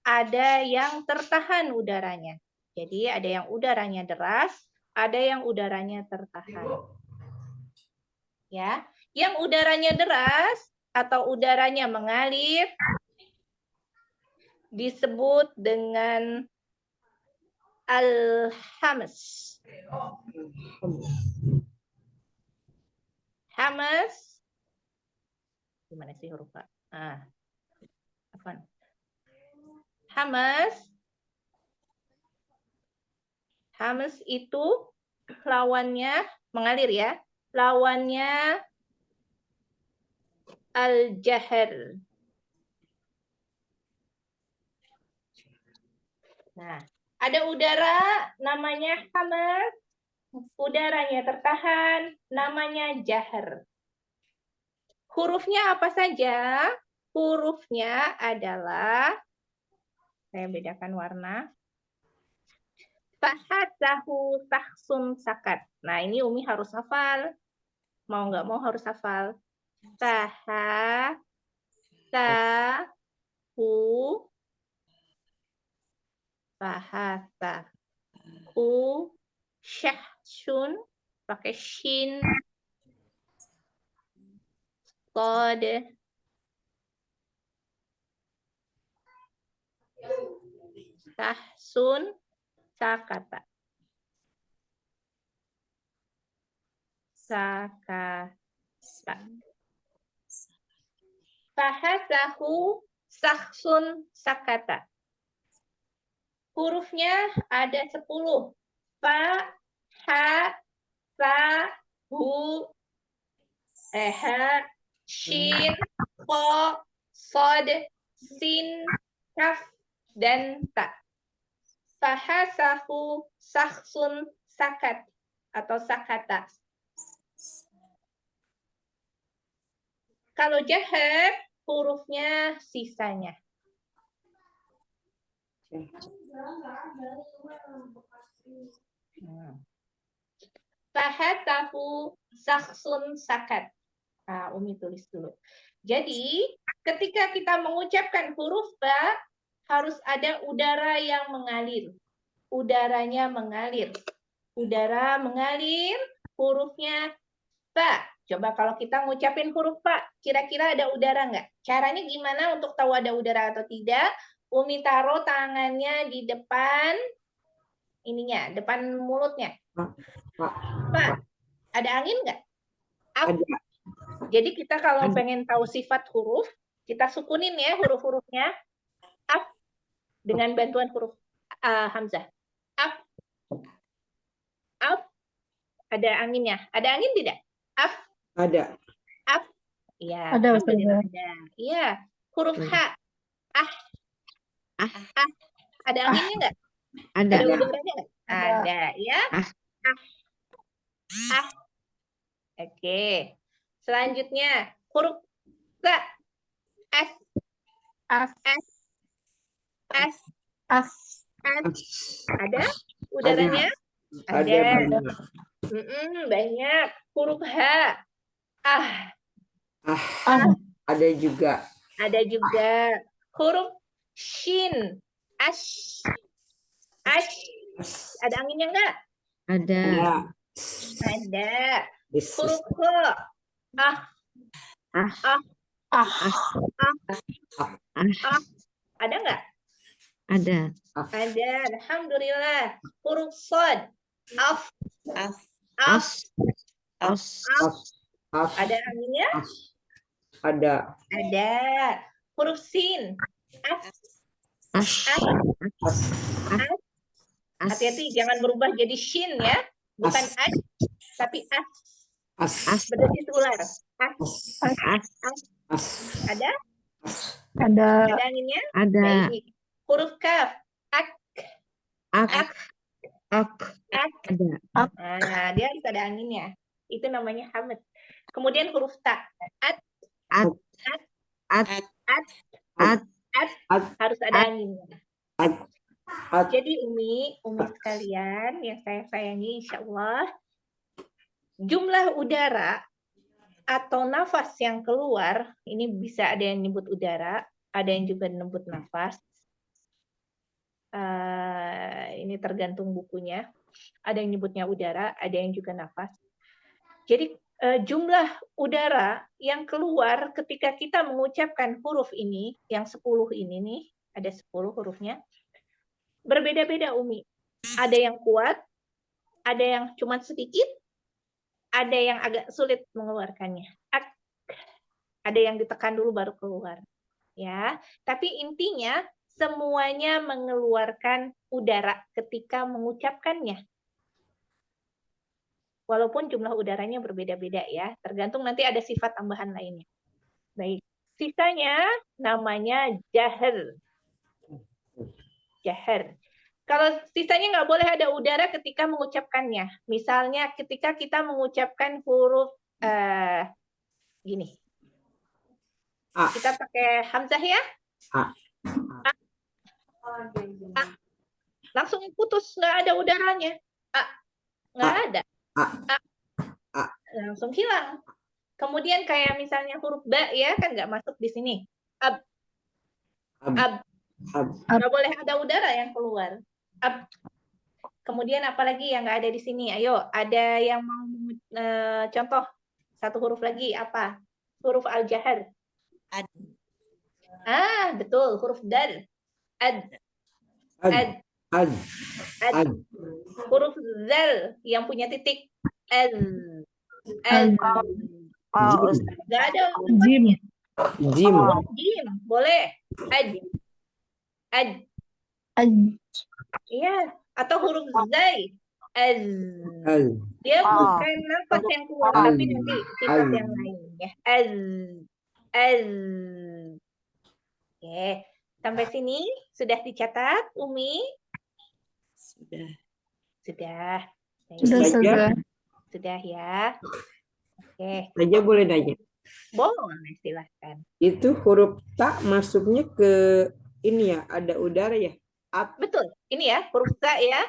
[SPEAKER 1] ada yang tertahan udaranya. Jadi ada yang udaranya deras, ada yang udaranya tertahan. Ya, yang udaranya deras atau udaranya mengalir disebut dengan al-hamas. Hamas. Gimana sih huruf Pak? Afwan. Hamas. Hamas itu lawannya mengalir ya. Lawannya al-jahr. Nah, ada udara namanya hamas, udaranya tertahan namanya jahr. Hurufnya apa saja? Hurufnya adalah, saya bedakan warna. Fahasahu tahsun sakat. Nah, ini Umi harus hafal. Mau nggak mau harus hafal. Taha, tahu, bahasa. Syahsun, pakai shin. Qad. Tahsun, sakata. Sakata. Fahasahu saksun sakata. Hurufnya ada 10. Fa, ha, sa, hu, ha, shin, ko, sod, sin, kaf, dan ta. Fahasahu saksun sakat atau sakata. Kalau jahr, hurufnya sisanya. Fahasahu saksun sakat. Nah, Umi tulis dulu. Jadi, ketika kita mengucapkan huruf ba, harus ada udara yang mengalir. Udaranya mengalir. Udara mengalir, hurufnya ba. Coba kalau kita ngucapin huruf ba, kira-kira ada udara nggak? Caranya gimana untuk tahu ada udara atau tidak? Umi taruh tangannya di depan ininya, depan mulutnya. Ba. Ada angin nggak?
[SPEAKER 4] Ada.
[SPEAKER 1] Jadi kita kalau
[SPEAKER 4] Ada.
[SPEAKER 1] pengen tahu sifat huruf, kita sukunin ya huruf-hurufnya. Af dengan bantuan huruf hamzah. Af. Af. Ada anginnya. Ada angin tidak? Af.
[SPEAKER 4] Ada.
[SPEAKER 1] Af. Ya,
[SPEAKER 5] Ada,
[SPEAKER 1] alhamdulillah
[SPEAKER 5] Ustazah.
[SPEAKER 1] ada. Iya. Huruf H. Ah.
[SPEAKER 3] Ah.
[SPEAKER 1] Ah. Ada anginnya nggak?
[SPEAKER 3] Ada.
[SPEAKER 1] Ada udaranya nggak? Ada, ya.
[SPEAKER 3] Ah.
[SPEAKER 1] Ah. Ah. Oke. Selanjutnya, huruf T. S.
[SPEAKER 5] As.
[SPEAKER 1] S. S.
[SPEAKER 5] As.
[SPEAKER 1] S. Ada udaranya?
[SPEAKER 4] Ada banyak.
[SPEAKER 1] Banyak. Huruf H. Ah.
[SPEAKER 5] Ah.
[SPEAKER 4] Ada juga.
[SPEAKER 1] Ada juga. Huruf Shin. Ash. Ash. Ada anginnya enggak?
[SPEAKER 3] Ada.
[SPEAKER 4] Ya.
[SPEAKER 1] Ada.
[SPEAKER 4] This is-
[SPEAKER 1] Huruf H. Ah.
[SPEAKER 3] Ah.
[SPEAKER 1] Ah.
[SPEAKER 5] Ah.
[SPEAKER 1] Ah. Ada enggak?
[SPEAKER 3] Ada.
[SPEAKER 1] Ada. Alhamdulillah. Huruf Sod. Af.
[SPEAKER 2] Af.
[SPEAKER 1] Af.
[SPEAKER 3] As.
[SPEAKER 4] Af.
[SPEAKER 1] Ada anginnya?
[SPEAKER 4] Ada.
[SPEAKER 1] Ada. Huruf Sin. As.
[SPEAKER 3] As.
[SPEAKER 1] As.
[SPEAKER 3] As.
[SPEAKER 1] Hati-hati, jangan berubah jadi Shin ya. Bukan
[SPEAKER 4] As.
[SPEAKER 1] as, tapi as.
[SPEAKER 4] As.
[SPEAKER 1] Berdesis ular. As.
[SPEAKER 3] As.
[SPEAKER 4] As.
[SPEAKER 1] Ada?
[SPEAKER 5] Ada.
[SPEAKER 1] Ada anginnya?
[SPEAKER 3] Ada.
[SPEAKER 1] Baik. Huruf kaf. Ak.
[SPEAKER 3] Ak.
[SPEAKER 1] Ak.
[SPEAKER 3] Ak.
[SPEAKER 1] Ak.
[SPEAKER 3] Ada.
[SPEAKER 1] Nah, dia harus ada anginnya. Itu namanya hamad. Kemudian huruf ta. At.
[SPEAKER 3] At. At.
[SPEAKER 1] At.
[SPEAKER 3] At.
[SPEAKER 1] At. Harus ada anginnya.
[SPEAKER 4] At.
[SPEAKER 1] Jadi Umi sekalian yang saya sayangi, insya Allah, jumlah udara atau nafas yang keluar, ini bisa ada yang nyebut udara, ada yang juga nyebut nafas. Ini tergantung bukunya. Ada yang nyebutnya udara, ada yang juga nafas. Jadi jumlah udara yang keluar ketika kita mengucapkan huruf ini, yang 10 ini nih, ada 10 hurufnya, berbeda-beda Umi. Ada yang kuat, ada yang cuma sedikit, ada yang agak sulit mengeluarkannya. Ak. Ada yang ditekan dulu baru keluar. ya. Tapi intinya semuanya mengeluarkan udara ketika mengucapkannya. Walaupun jumlah udaranya berbeda-beda ya, tergantung nanti ada sifat tambahan lainnya. Baik, sisanya namanya jahar. Jahar. Kalau sisanya nggak boleh ada udara ketika mengucapkannya. Misalnya ketika kita mengucapkan huruf gini.
[SPEAKER 4] A.
[SPEAKER 1] Kita pakai hamzah ya.
[SPEAKER 4] A.
[SPEAKER 1] A. A. Langsung putus, nggak ada udaranya. A. Nggak ada.
[SPEAKER 4] A.
[SPEAKER 1] A. Langsung hilang. Kemudian kayak misalnya huruf ba ya, kan nggak masuk di sini. Ab. Ab. Nggak boleh ada udara yang keluar. Ab. Kemudian apalagi yang nggak ada di sini? Ayo, ada yang mau contoh satu huruf lagi apa? Huruf al-jahar.
[SPEAKER 2] Ad.
[SPEAKER 1] Betul, huruf dal. Ad.
[SPEAKER 4] Ad. Ad. Ad.
[SPEAKER 1] Huruf zal yang punya titik. Ad. Ad. Nggak ada.
[SPEAKER 5] Jim.
[SPEAKER 4] Jim.
[SPEAKER 1] Huruf jim, boleh. Ad. Ad. Iya, atau huruf zai. Az.
[SPEAKER 4] Az.
[SPEAKER 1] Dia bukan nafas yang keluar, tapi nanti sifat yang lain ya. Az. Az. Oke, sampai sini sudah dicatat, Umi?
[SPEAKER 2] Sudah.
[SPEAKER 1] Sudah.
[SPEAKER 5] Sudah.
[SPEAKER 1] Sudah ya. Oke,
[SPEAKER 4] Saja boleh nanya.
[SPEAKER 1] boleh silahkan.
[SPEAKER 4] Itu huruf ta masuknya ke ini ya, ada udara ya?
[SPEAKER 1] Betul, ini ya, huruf ta ya.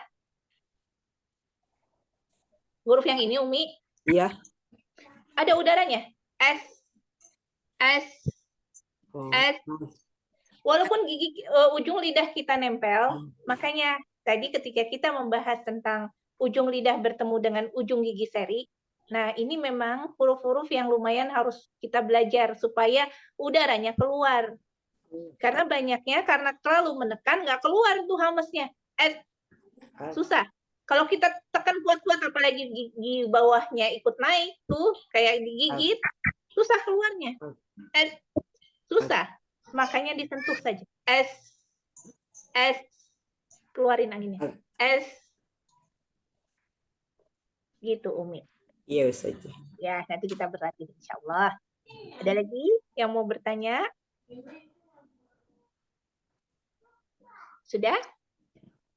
[SPEAKER 1] Huruf yang ini, Umi,
[SPEAKER 4] Iya.
[SPEAKER 1] ada udaranya. S. S.
[SPEAKER 4] Oh.
[SPEAKER 1] S. Walaupun gigi ujung lidah kita nempel, makanya tadi ketika kita membahas tentang ujung lidah bertemu dengan ujung gigi seri, nah ini memang huruf-huruf yang lumayan harus kita belajar supaya udaranya keluar. Karena banyaknya, karena terlalu menekan, nggak keluar tuh hamesnya. Susah. Kalau kita tekan kuat-kuat, apalagi gigi bawahnya ikut naik tuh, kayak digigit, susah keluarnya. Susah. Makanya disentuh saja. S. Keluarin anginnya. S. Gitu, Umi.
[SPEAKER 4] Iya, Ustaz.
[SPEAKER 1] Ya, nanti kita berlatih, insya Allah. Ada lagi yang mau bertanya? Sudah?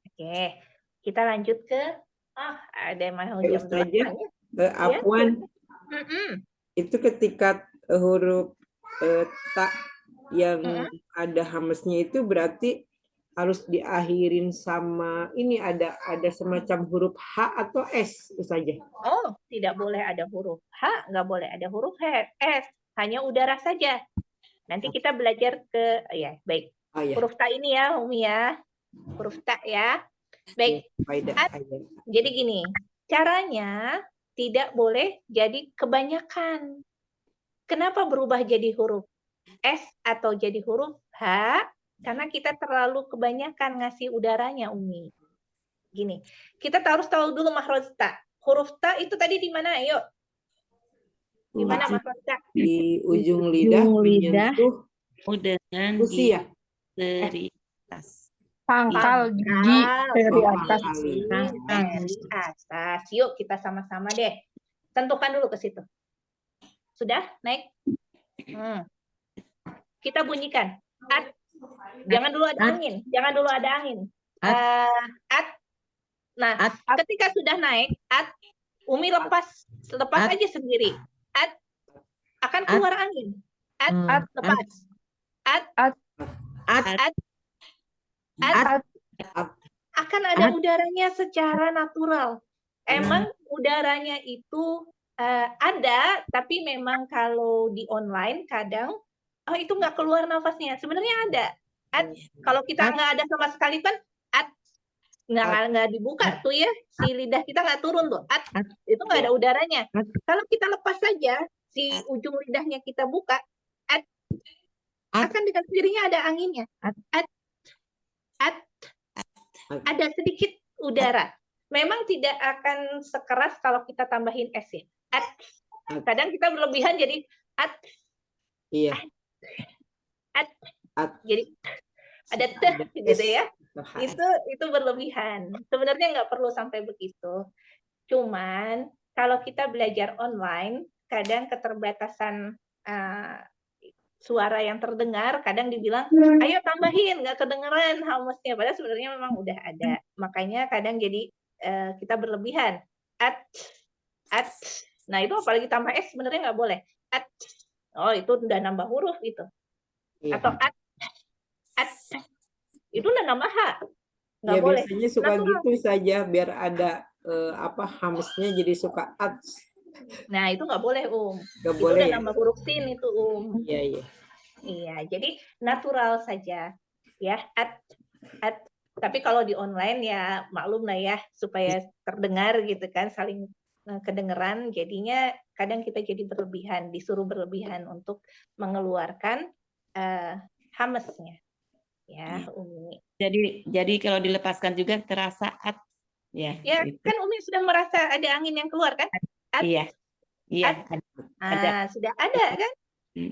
[SPEAKER 1] Oke. Kita lanjut ke ada yang mau jam
[SPEAKER 4] Ustazah,
[SPEAKER 1] 8 ya?
[SPEAKER 4] Afwan, itu ketika huruf ta yang ada hamesnya itu berarti harus diakhirin sama ini ada semacam huruf H atau S saja.
[SPEAKER 1] Oh, tidak boleh ada huruf H, nggak boleh ada huruf S, hanya udara saja. Nanti kita belajar ke ya, baik.
[SPEAKER 4] Ya.
[SPEAKER 1] Huruf ta ini ya, Umi ya. Huruf ta ya. Baik. Jadi gini, caranya tidak boleh jadi kebanyakan. Kenapa berubah jadi huruf S atau jadi huruf H? Karena kita terlalu kebanyakan ngasih udaranya, Umi. Gini, kita harus tahu dulu makhraj ta. Huruf ta itu tadi di mana? Ayo. Di mana makhraj ta?
[SPEAKER 4] Di ujung lidah menyentuh
[SPEAKER 2] dengan
[SPEAKER 4] gusi ya?
[SPEAKER 2] Dari atas.
[SPEAKER 5] Pangkal gigi dari atas.
[SPEAKER 1] Dari atas. Yuk kita sama-sama deh. Tentukan dulu ke situ. Sudah? Naik? Kita bunyikan. At. Jangan dulu ada angin. Jangan dulu ada angin. At. Nah, ketika sudah naik, at, Umi lepas aja sendiri. At. Akan keluar angin. At. Lepas. At. Akan ada udaranya secara natural. Emang udaranya itu ada, tapi memang kalau di online kadang itu nggak keluar nafasnya. Sebenarnya ada. Kalau kita nggak ada sama sekali kan, nggak dibuka tuh ya, si lidah kita nggak turun tuh. Itu nggak ada udaranya. Kalau kita lepas saja, si ujung lidahnya kita buka, akan dengan sendirinya ada anginnya. Ada sedikit udara. Memang tidak akan sekeras kalau kita tambahin S ya. Kadang kita berlebihan jadi
[SPEAKER 4] Iya.
[SPEAKER 1] Jadi ada
[SPEAKER 4] Suka
[SPEAKER 1] teh
[SPEAKER 4] ada
[SPEAKER 1] gitu
[SPEAKER 4] S
[SPEAKER 1] ya.
[SPEAKER 4] atau H.
[SPEAKER 1] Itu berlebihan. Sebenarnya nggak perlu sampai begitu. Cuman kalau kita belajar online, kadang keterbatasan suara yang terdengar, kadang dibilang, ayo tambahin, nggak kedengeran hamesnya. Padahal sebenarnya memang udah ada. Makanya kadang jadi kita berlebihan. At. Nah itu apalagi tambah S sebenarnya nggak boleh. At. Oh itu udah nambah huruf itu.
[SPEAKER 4] Iya.
[SPEAKER 1] Atau at. Itu udah nambah H. Nggak
[SPEAKER 4] Ya
[SPEAKER 1] boleh.
[SPEAKER 4] biasanya suka
[SPEAKER 1] Natural.
[SPEAKER 4] gitu saja biar ada hamesnya jadi suka at.
[SPEAKER 1] Nah itu nggak boleh
[SPEAKER 4] Nggak
[SPEAKER 1] Itu
[SPEAKER 4] boleh
[SPEAKER 1] udah
[SPEAKER 4] ya.
[SPEAKER 1] nambah huruf sin itu
[SPEAKER 4] Iya, iya.
[SPEAKER 1] Iya, jadi natural saja ya. At. Tapi kalau di online ya maklum lah ya supaya terdengar gitu kan, saling kedengeran, jadinya kadang kita jadi berlebihan, disuruh berlebihan untuk mengeluarkan hamesnya ya Umi.
[SPEAKER 2] Jadi kalau dilepaskan juga terasa at ya.
[SPEAKER 1] Ya
[SPEAKER 2] Itu.
[SPEAKER 1] kan Umi sudah merasa ada angin yang keluar kan? At.
[SPEAKER 2] Iya. Iya, ada.
[SPEAKER 1] Sudah ada kan?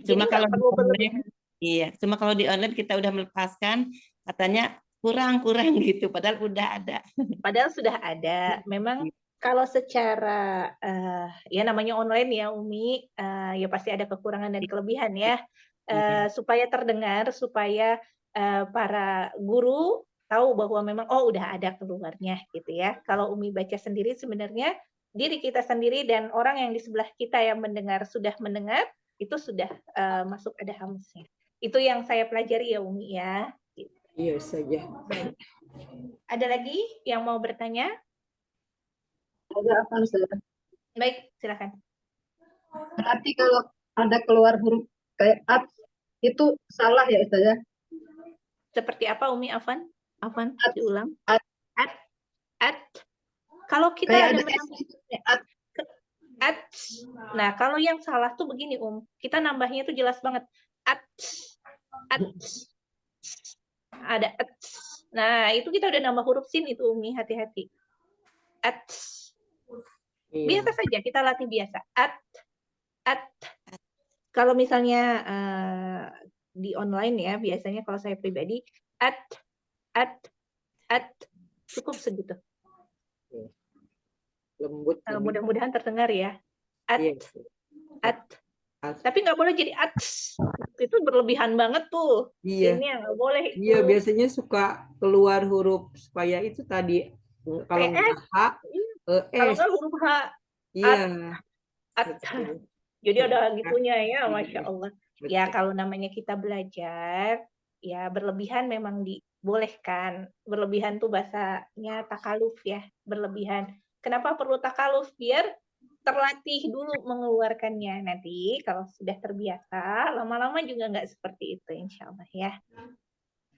[SPEAKER 2] Cuma
[SPEAKER 1] Jadi
[SPEAKER 2] kalau
[SPEAKER 1] nggak
[SPEAKER 2] di
[SPEAKER 1] perlu
[SPEAKER 2] online,
[SPEAKER 1] berlebihan.
[SPEAKER 2] iya. Cuma kalau di online kita udah melepaskan, katanya kurang gitu. Padahal udah ada.
[SPEAKER 1] Padahal sudah ada. Memang kalau secara ya namanya online ya Umi, ya pasti ada kekurangan dan kelebihan ya. Supaya terdengar, supaya para guru tahu bahwa memang udah ada keluarnya gitu ya. Kalau Umi baca sendiri sebenarnya diri kita sendiri dan orang yang di sebelah kita yang mendengar sudah mendengar itu sudah masuk ada hamsnya. Itu yang saya pelajari ya Umi ya.
[SPEAKER 4] Iya saja.
[SPEAKER 1] Baik. Ada lagi yang mau bertanya?
[SPEAKER 3] Ada apa Ustazah?
[SPEAKER 1] Baik, silakan.
[SPEAKER 3] Berarti kalau ada keluar huruf kayak at itu salah ya Ustazah?
[SPEAKER 1] Seperti apa Umi Afan?
[SPEAKER 3] At.
[SPEAKER 1] Diulang.
[SPEAKER 3] At.
[SPEAKER 1] At. Kalau kita
[SPEAKER 3] Kayak
[SPEAKER 1] ada
[SPEAKER 3] ada S gitu. At.
[SPEAKER 1] at. Nah, kalau yang salah tuh begini kita nambahnya tuh jelas banget. At. Ada at. Nah, itu kita udah nambah huruf sin itu Umi, hati-hati. At.
[SPEAKER 4] Iya.
[SPEAKER 1] Biasa saja, kita latih biasa. At. Kalau misalnya di online ya, biasanya kalau saya pribadi, at. Cukup segitu.
[SPEAKER 4] Lembut.
[SPEAKER 1] Mudah-mudahan terdengar ya. At.
[SPEAKER 4] Iya.
[SPEAKER 1] Tapi nggak boleh jadi at. Itu berlebihan banget tuh.
[SPEAKER 4] Iya.
[SPEAKER 1] Ini nggak boleh.
[SPEAKER 4] Iya, biasanya suka keluar huruf supaya itu tadi kalau nggak H,
[SPEAKER 1] Kalau
[SPEAKER 4] S.
[SPEAKER 1] nggak huruf H.
[SPEAKER 4] Iya.
[SPEAKER 1] At. Jadi ada gitunya ya, Masya Allah. Ya kalau namanya kita belajar, ya berlebihan memang dibolehkan. Berlebihan tuh bahasanya takaluf ya, berlebihan. Kenapa perlu takaluf? Biar terlatih dulu mengeluarkannya. Nanti kalau sudah terbiasa, lama-lama juga nggak seperti itu, insya Allah ya.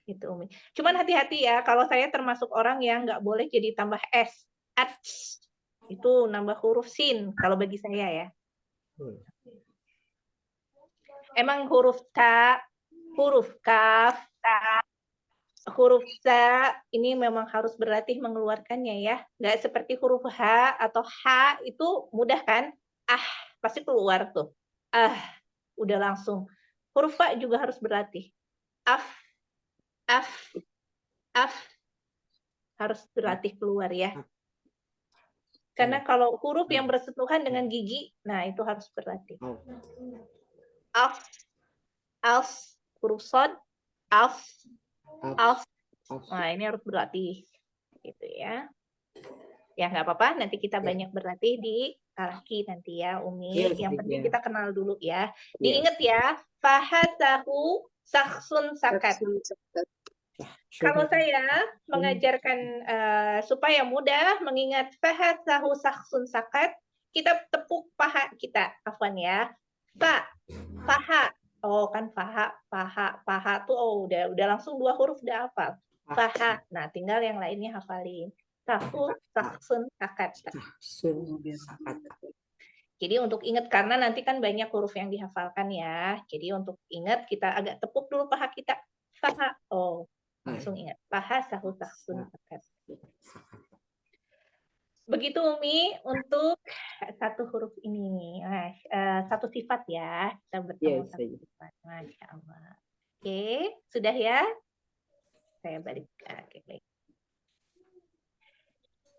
[SPEAKER 1] Itu Umi. Cuman hati-hati ya, kalau saya termasuk orang yang nggak boleh jadi tambah S. At. Itu nambah huruf sin kalau bagi saya ya. Emang huruf ta, huruf kaf, huruf sa ini memang harus berlatih mengeluarkannya ya. Nggak seperti huruf H atau H itu mudah kan? Pasti keluar tuh. Udah langsung. Huruf Fa juga harus berlatih. Af. Harus berlatih keluar ya. Karena kalau huruf yang bersentuhan dengan gigi, nah itu harus berlatih. Af, huruf sod, af. Nah ini harus berlatih, gitu ya. Ya nggak apa-apa, nanti kita banyak berlatih di talaki nanti ya, Umi. Yang penting kita kenal dulu ya. Diingat ya, fahasahu saksun sakat. Kalau saya mengajarkan supaya mudah mengingat fahasahu saksun sakat, kita tepuk paha kita, Afwan ya. Paha. Kan paha tuh udah langsung 2 huruf udah hafal. Paha. Nah, tinggal yang lainnya hafalin. Sahu, saksun, sakat. Jadi untuk ingat karena nanti kan banyak huruf yang dihafalkan ya. Jadi untuk ingat kita agak tepuk dulu paha kita. Paha. Langsung ingat. Paha, sahu, saksun, sakat. Begitu Umi untuk satu huruf ini, satu sifat ya, kita bertemu satu sifat, Masya Allah. Oke, sudah ya? Saya balik. Oke, baik.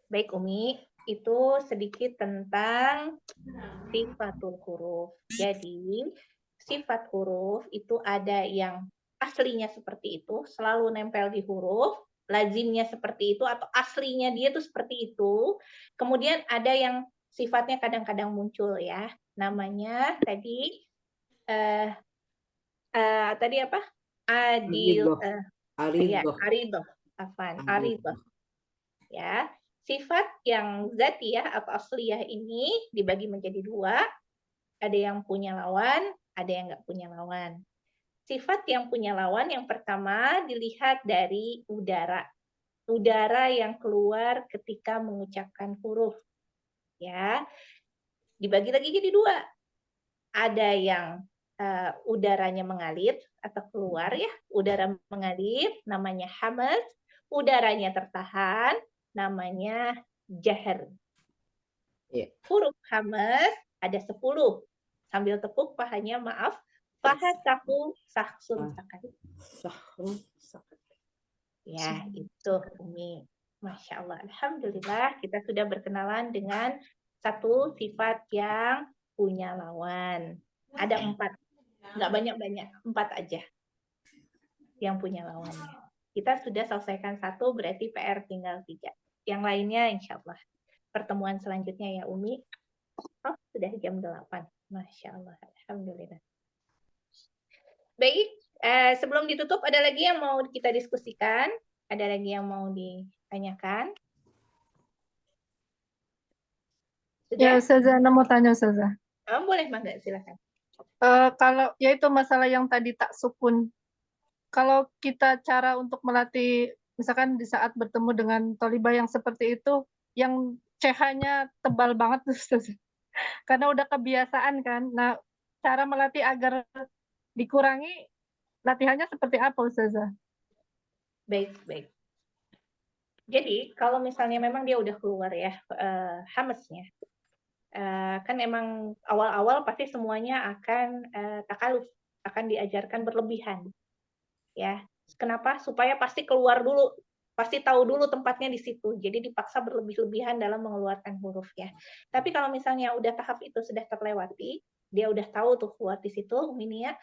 [SPEAKER 1] Baik, Umi, itu sedikit tentang sifatul huruf. Jadi, sifat huruf itu ada yang aslinya seperti itu, selalu nempel di huruf, lazimnya seperti itu, atau aslinya dia tuh seperti itu. Kemudian ada yang sifatnya kadang-kadang muncul ya. Namanya tadi tadi apa? Adil,
[SPEAKER 4] Aridoh.
[SPEAKER 1] aridoh. Afan, aridoh. Ya, sifat yang zatiyah atau asliyah ini dibagi menjadi dua. Ada yang punya lawan, ada yang nggak punya lawan. Sifat yang punya lawan yang pertama dilihat dari udara. Udara yang keluar ketika mengucapkan huruf. Ya, dibagi lagi jadi dua. Ada yang udaranya mengalir atau keluar ya, udara mengalir namanya hamas, udaranya tertahan namanya jahr.
[SPEAKER 4] Iya.
[SPEAKER 1] Huruf hamas ada 10. Sambil tepuk pahanya, maaf. Fahasaku sahsun sakat.
[SPEAKER 4] Sahru sakat.
[SPEAKER 1] Ya, itu Umi. Masya Allah. Alhamdulillah kita sudah berkenalan dengan satu sifat yang punya lawan. Ada 4. Nggak banyak-banyak. 4 aja yang punya lawannya. Kita sudah selesaikan 1, berarti PR tinggal 3. Yang lainnya insya Allah pertemuan selanjutnya ya Umi. Oh, sudah jam 8. Masya Allah. Alhamdulillah. Baik, sebelum ditutup ada lagi yang mau kita diskusikan? Ada lagi yang mau ditanyakan?
[SPEAKER 5] Ya,
[SPEAKER 1] Sudah?
[SPEAKER 5] Ustazah, Ana mau tanya, Ustazah.
[SPEAKER 1] Oh, boleh, Mangga, silakan.
[SPEAKER 5] Kalau ya itu masalah yang tadi tak sukun. Kalau kita cara untuk melatih, misalkan di saat bertemu dengan tolibah yang seperti itu, yang CH-nya tebal banget tuh, Ustazah. Karena udah kebiasaan kan. Nah, cara melatih agar dikurangi, latihannya seperti apa, Ustazah?
[SPEAKER 1] Baik, baik. Jadi, kalau misalnya memang dia udah keluar ya, hamasnya, kan emang awal-awal pasti semuanya akan takaluf, akan diajarkan berlebihan. Ya, kenapa? Supaya pasti keluar dulu, pasti tahu dulu tempatnya di situ. Jadi dipaksa berlebih-lebihan dalam mengeluarkan huruf ya. Tapi kalau misalnya udah tahap itu sudah terlewati, dia udah tahu tuh keluar di situ, Uminia,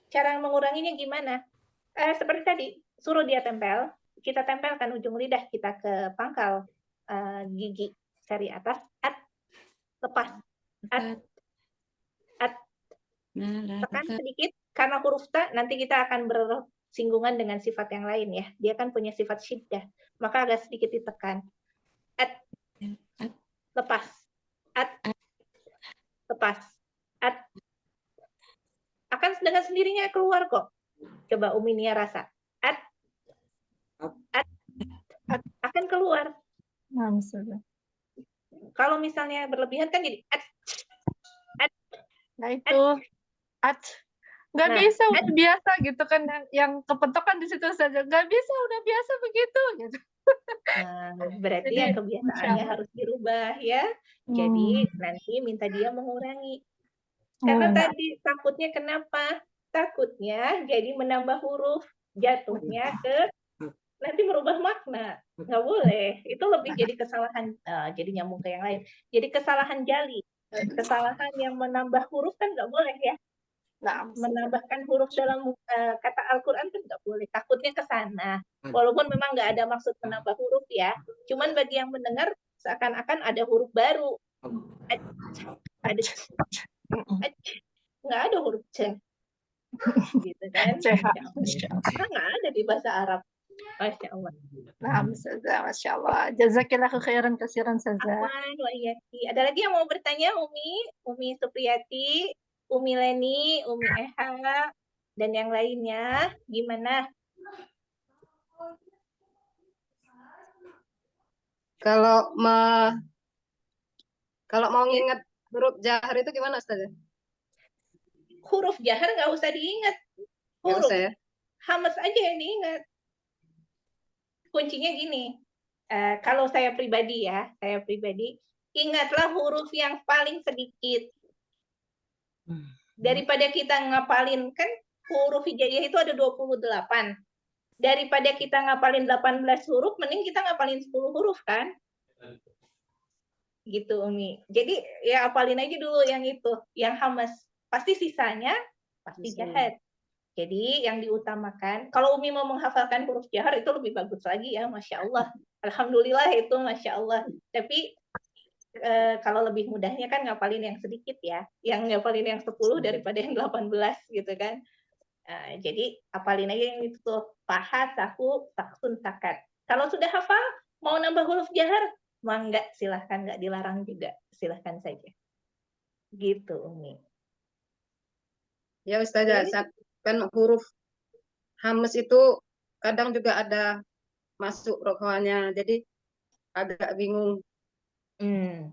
[SPEAKER 1] cara menguranginya gimana? Seperti tadi, suruh dia tempel, kita tempelkan ujung lidah kita ke pangkal gigi seri atas, lepas, tekan sedikit, karena huruf ta nanti kita akan bersinggungan dengan sifat yang lain ya. Dia kan punya sifat syiddah, maka agak sedikit ditekan. Lepas, lepas, akan dengan sendirinya keluar kok. Coba Uminia rasa, akan keluar.
[SPEAKER 5] Nah, Ustazah.
[SPEAKER 1] Kalau misalnya berlebihan kan jadi
[SPEAKER 5] Nah itu, nggak
[SPEAKER 1] Nah,
[SPEAKER 5] bisa, udah biasa gitu kan, yang kepentokan di situ saja, nggak bisa, udah biasa begitu gitu.
[SPEAKER 1] Berarti
[SPEAKER 5] Jadi,
[SPEAKER 1] yang kebiasaannya harus dirubah ya. Jadi nanti minta dia mengurangi. Karena tadi takutnya kenapa? Takutnya jadi menambah huruf, jatuhnya ke nanti merubah makna. Nggak boleh. Itu lebih jadi kesalahan, jadi nyambung ke yang lain. Jadi kesalahan jali. Kesalahan yang menambah huruf kan nggak boleh ya.
[SPEAKER 5] Nah,
[SPEAKER 1] Menambahkan huruf dalam kata Al-Quran kan nggak boleh. Takutnya ke sana. Walaupun memang nggak ada maksud menambah huruf ya. Cuman bagi yang mendengar seakan-akan ada huruf baru. Ada nggak ada huruf C. Gitu kan. Nggak ada di bahasa Arab. Masya Allah.
[SPEAKER 5] Nah, Masya Allah. Jazakillahu khairan kasiran, Ustazah.
[SPEAKER 1] Afwan wa iyaki. Ada lagi yang mau bertanya, Umi Supriyati, Umi Leni, Umi Eha, dan yang lainnya, gimana?
[SPEAKER 3] Kalau mau nginget huruf jahar itu gimana, Ustazah?
[SPEAKER 1] Huruf jahar nggak usah diingat.
[SPEAKER 3] Nggak
[SPEAKER 1] Huruf
[SPEAKER 3] usah ya?
[SPEAKER 1] hamas aja yang diingat. Kuncinya gini, kalau saya pribadi ya, ingatlah huruf yang paling sedikit. Daripada kita ngapalin, kan huruf hijaiyah itu ada 28. Daripada kita ngapalin 18 huruf, mending kita ngapalin 10 huruf kan? Gitu Umi. Jadi ya apalin aja dulu yang itu, yang hamas. Pasti sisanya pasti jahat. Jadi yang diutamakan, kalau Umi mau menghafalkan huruf jahar itu lebih bagus lagi ya, Masya Allah. Alhamdulillah itu Masya Allah. Tapi kalau lebih mudahnya kan ngapalin yang sedikit ya, yang ngapalin yang 10 daripada yang 18 gitu kan. Jadi apalin aja yang itu tuh, paha, saku, saksun, sakat. Kalau sudah hafal, mau nambah huruf jahar, enggak, silahkan, enggak dilarang juga, silahkan saja. Gitu Umi.
[SPEAKER 3] Ya Ustazah, kan huruf hamas itu kadang juga ada masuk rokohnya, jadi agak bingung.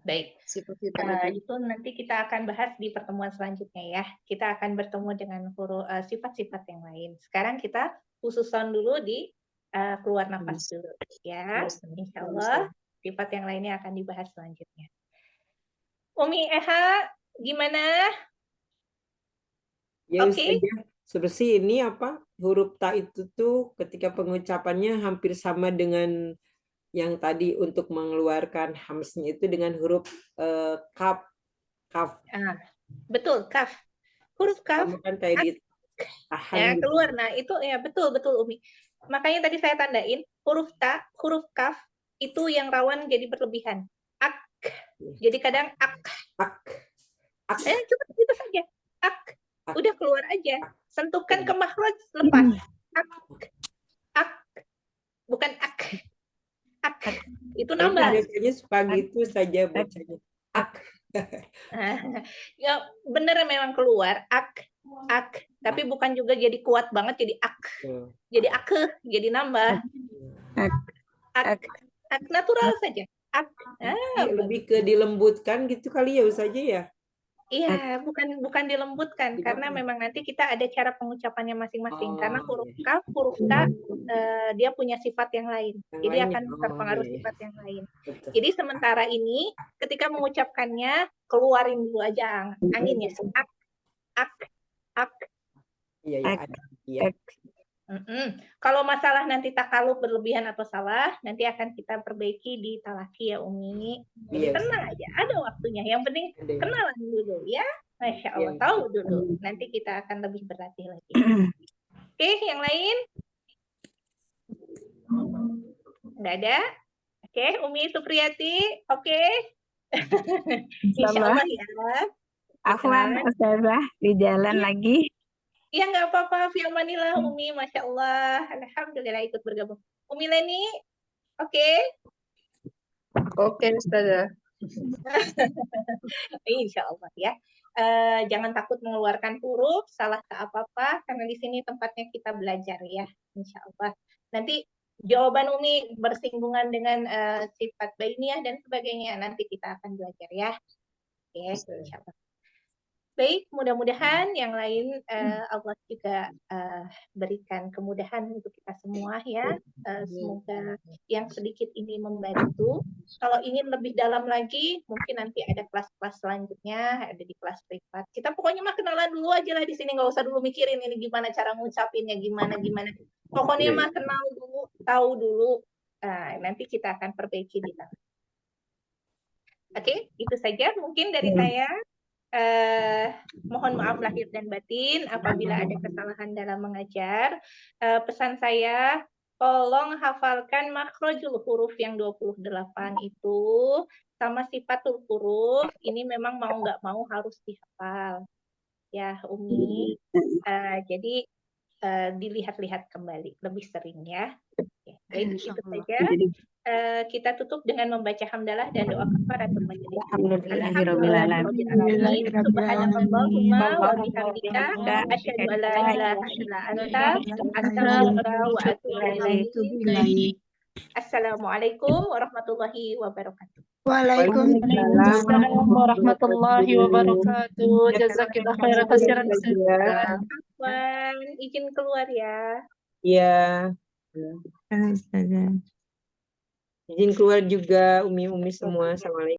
[SPEAKER 1] Baik. Itu nanti kita akan bahas di pertemuan selanjutnya ya. Kita akan bertemu dengan sifat-sifat yang lain. Sekarang kita khususan dulu di keluar nafas dulu ya. Insya Allah sifat yang lainnya akan dibahas selanjutnya. Umi Eha, gimana?
[SPEAKER 4] Ya Ustazah, seperti ini huruf ta itu tuh ketika pengucapannya hampir sama dengan yang tadi untuk mengeluarkan hamsnya itu dengan huruf kaf.
[SPEAKER 1] Betul, kaf. Huruf kaf
[SPEAKER 4] kan kayak
[SPEAKER 1] ya, keluar. Nah, itu ya betul Umi. Makanya tadi saya tandain huruf ta, huruf kaf itu yang rawan jadi berlebihan. Ak. Jadi kadang ak. Cukup gitu saja. Ak. Udah keluar aja. Sentuhkan ke makhraj, lepas. Ak. Bukan ak. Itu nambah.
[SPEAKER 4] Biasanya spaghetti saja bacanya. Ak.
[SPEAKER 1] Ya bener memang keluar ak. Tapi bukan juga jadi kuat banget jadi ak. Jadi jadi nambah. Ak natural saja. Ak.
[SPEAKER 4] Lebih ke dilembutkan gitu kali ya saja ya.
[SPEAKER 1] Iya, bukan dilembutkan karena memang nanti kita ada cara pengucapannya masing-masing karena huruf kaf, huruf ta dia punya sifat yang lain. Jadi akan terpengaruh sifat yang lain. Jadi sementara ini ketika mengucapkannya keluarin dulu aja anginnya. Ak. Iya. Kalau masalah nanti takaluf berlebihan atau salah, nanti akan kita perbaiki di talaki ya Umi. Jadi tenang aja, ada waktunya. Yang penting kenalan dulu ya. Masya Allah, tahu dulu. Nanti kita akan lebih berlatih lagi. Oke, yang lain? Nggak ada? Oke, Umi Supriyati, oke. Insya Allah ya.
[SPEAKER 6] Afwan, Ustazah, di jalan lagi.
[SPEAKER 1] Iya, nggak apa-apa. Fi amanillah, Umi. Masya Allah. Alhamdulillah ikut bergabung. Umi Leni, oke?
[SPEAKER 3] Oke, Ustazah.
[SPEAKER 1] Insya Allah ya. Jangan takut mengeluarkan huruf, salah ke apa-apa, karena di sini tempatnya kita belajar ya. Insya Allah. Nanti jawaban Umi bersinggungan dengan sifat bainiyah dan sebagainya. Nanti kita akan belajar ya. Oke, insya Allah. Baik, mudah-mudahan yang lain Allah juga berikan kemudahan untuk kita semua ya. Semoga yang sedikit ini membantu. Kalau ingin lebih dalam lagi, mungkin nanti ada kelas-kelas selanjutnya, ada di kelas privat. Kita pokoknya mah kenalan dulu aja lah di sini, nggak usah dulu mikirin ini gimana cara ngucapinnya, gimana. Pokoknya mah kenal dulu, tahu dulu. Nanti kita akan perbaiki di sana. Oke, itu saja mungkin dari saya. Mohon maaf lahir dan batin apabila ada kesalahan dalam mengajar. Pesan saya, tolong hafalkan makhrajul huruf yang 28 itu sama sifatul huruf. Ini memang mau nggak mau harus dihafal. Ya, Umi. Jadi dilihat-lihat kembali lebih sering ya. Baik, itu saja. Kita tutup dengan membaca hamdalah dan doa kafaratul majelis. Alhamdulillahirobbilalamin. Subhanallahumma wa bihamdika asyhadu an la ilaha illa anta astaghfiruka wa atubu ilaik. Assalamualaikum warahmatullahi wabarakatuh.
[SPEAKER 5] Waalaikumsalam warahmatullahi wabarakatuh. Jazakillah khairan kasiran.
[SPEAKER 1] Izin keluar ya.
[SPEAKER 4] Iya. Izin keluar juga Umi-umi semua. Assalamualaikum.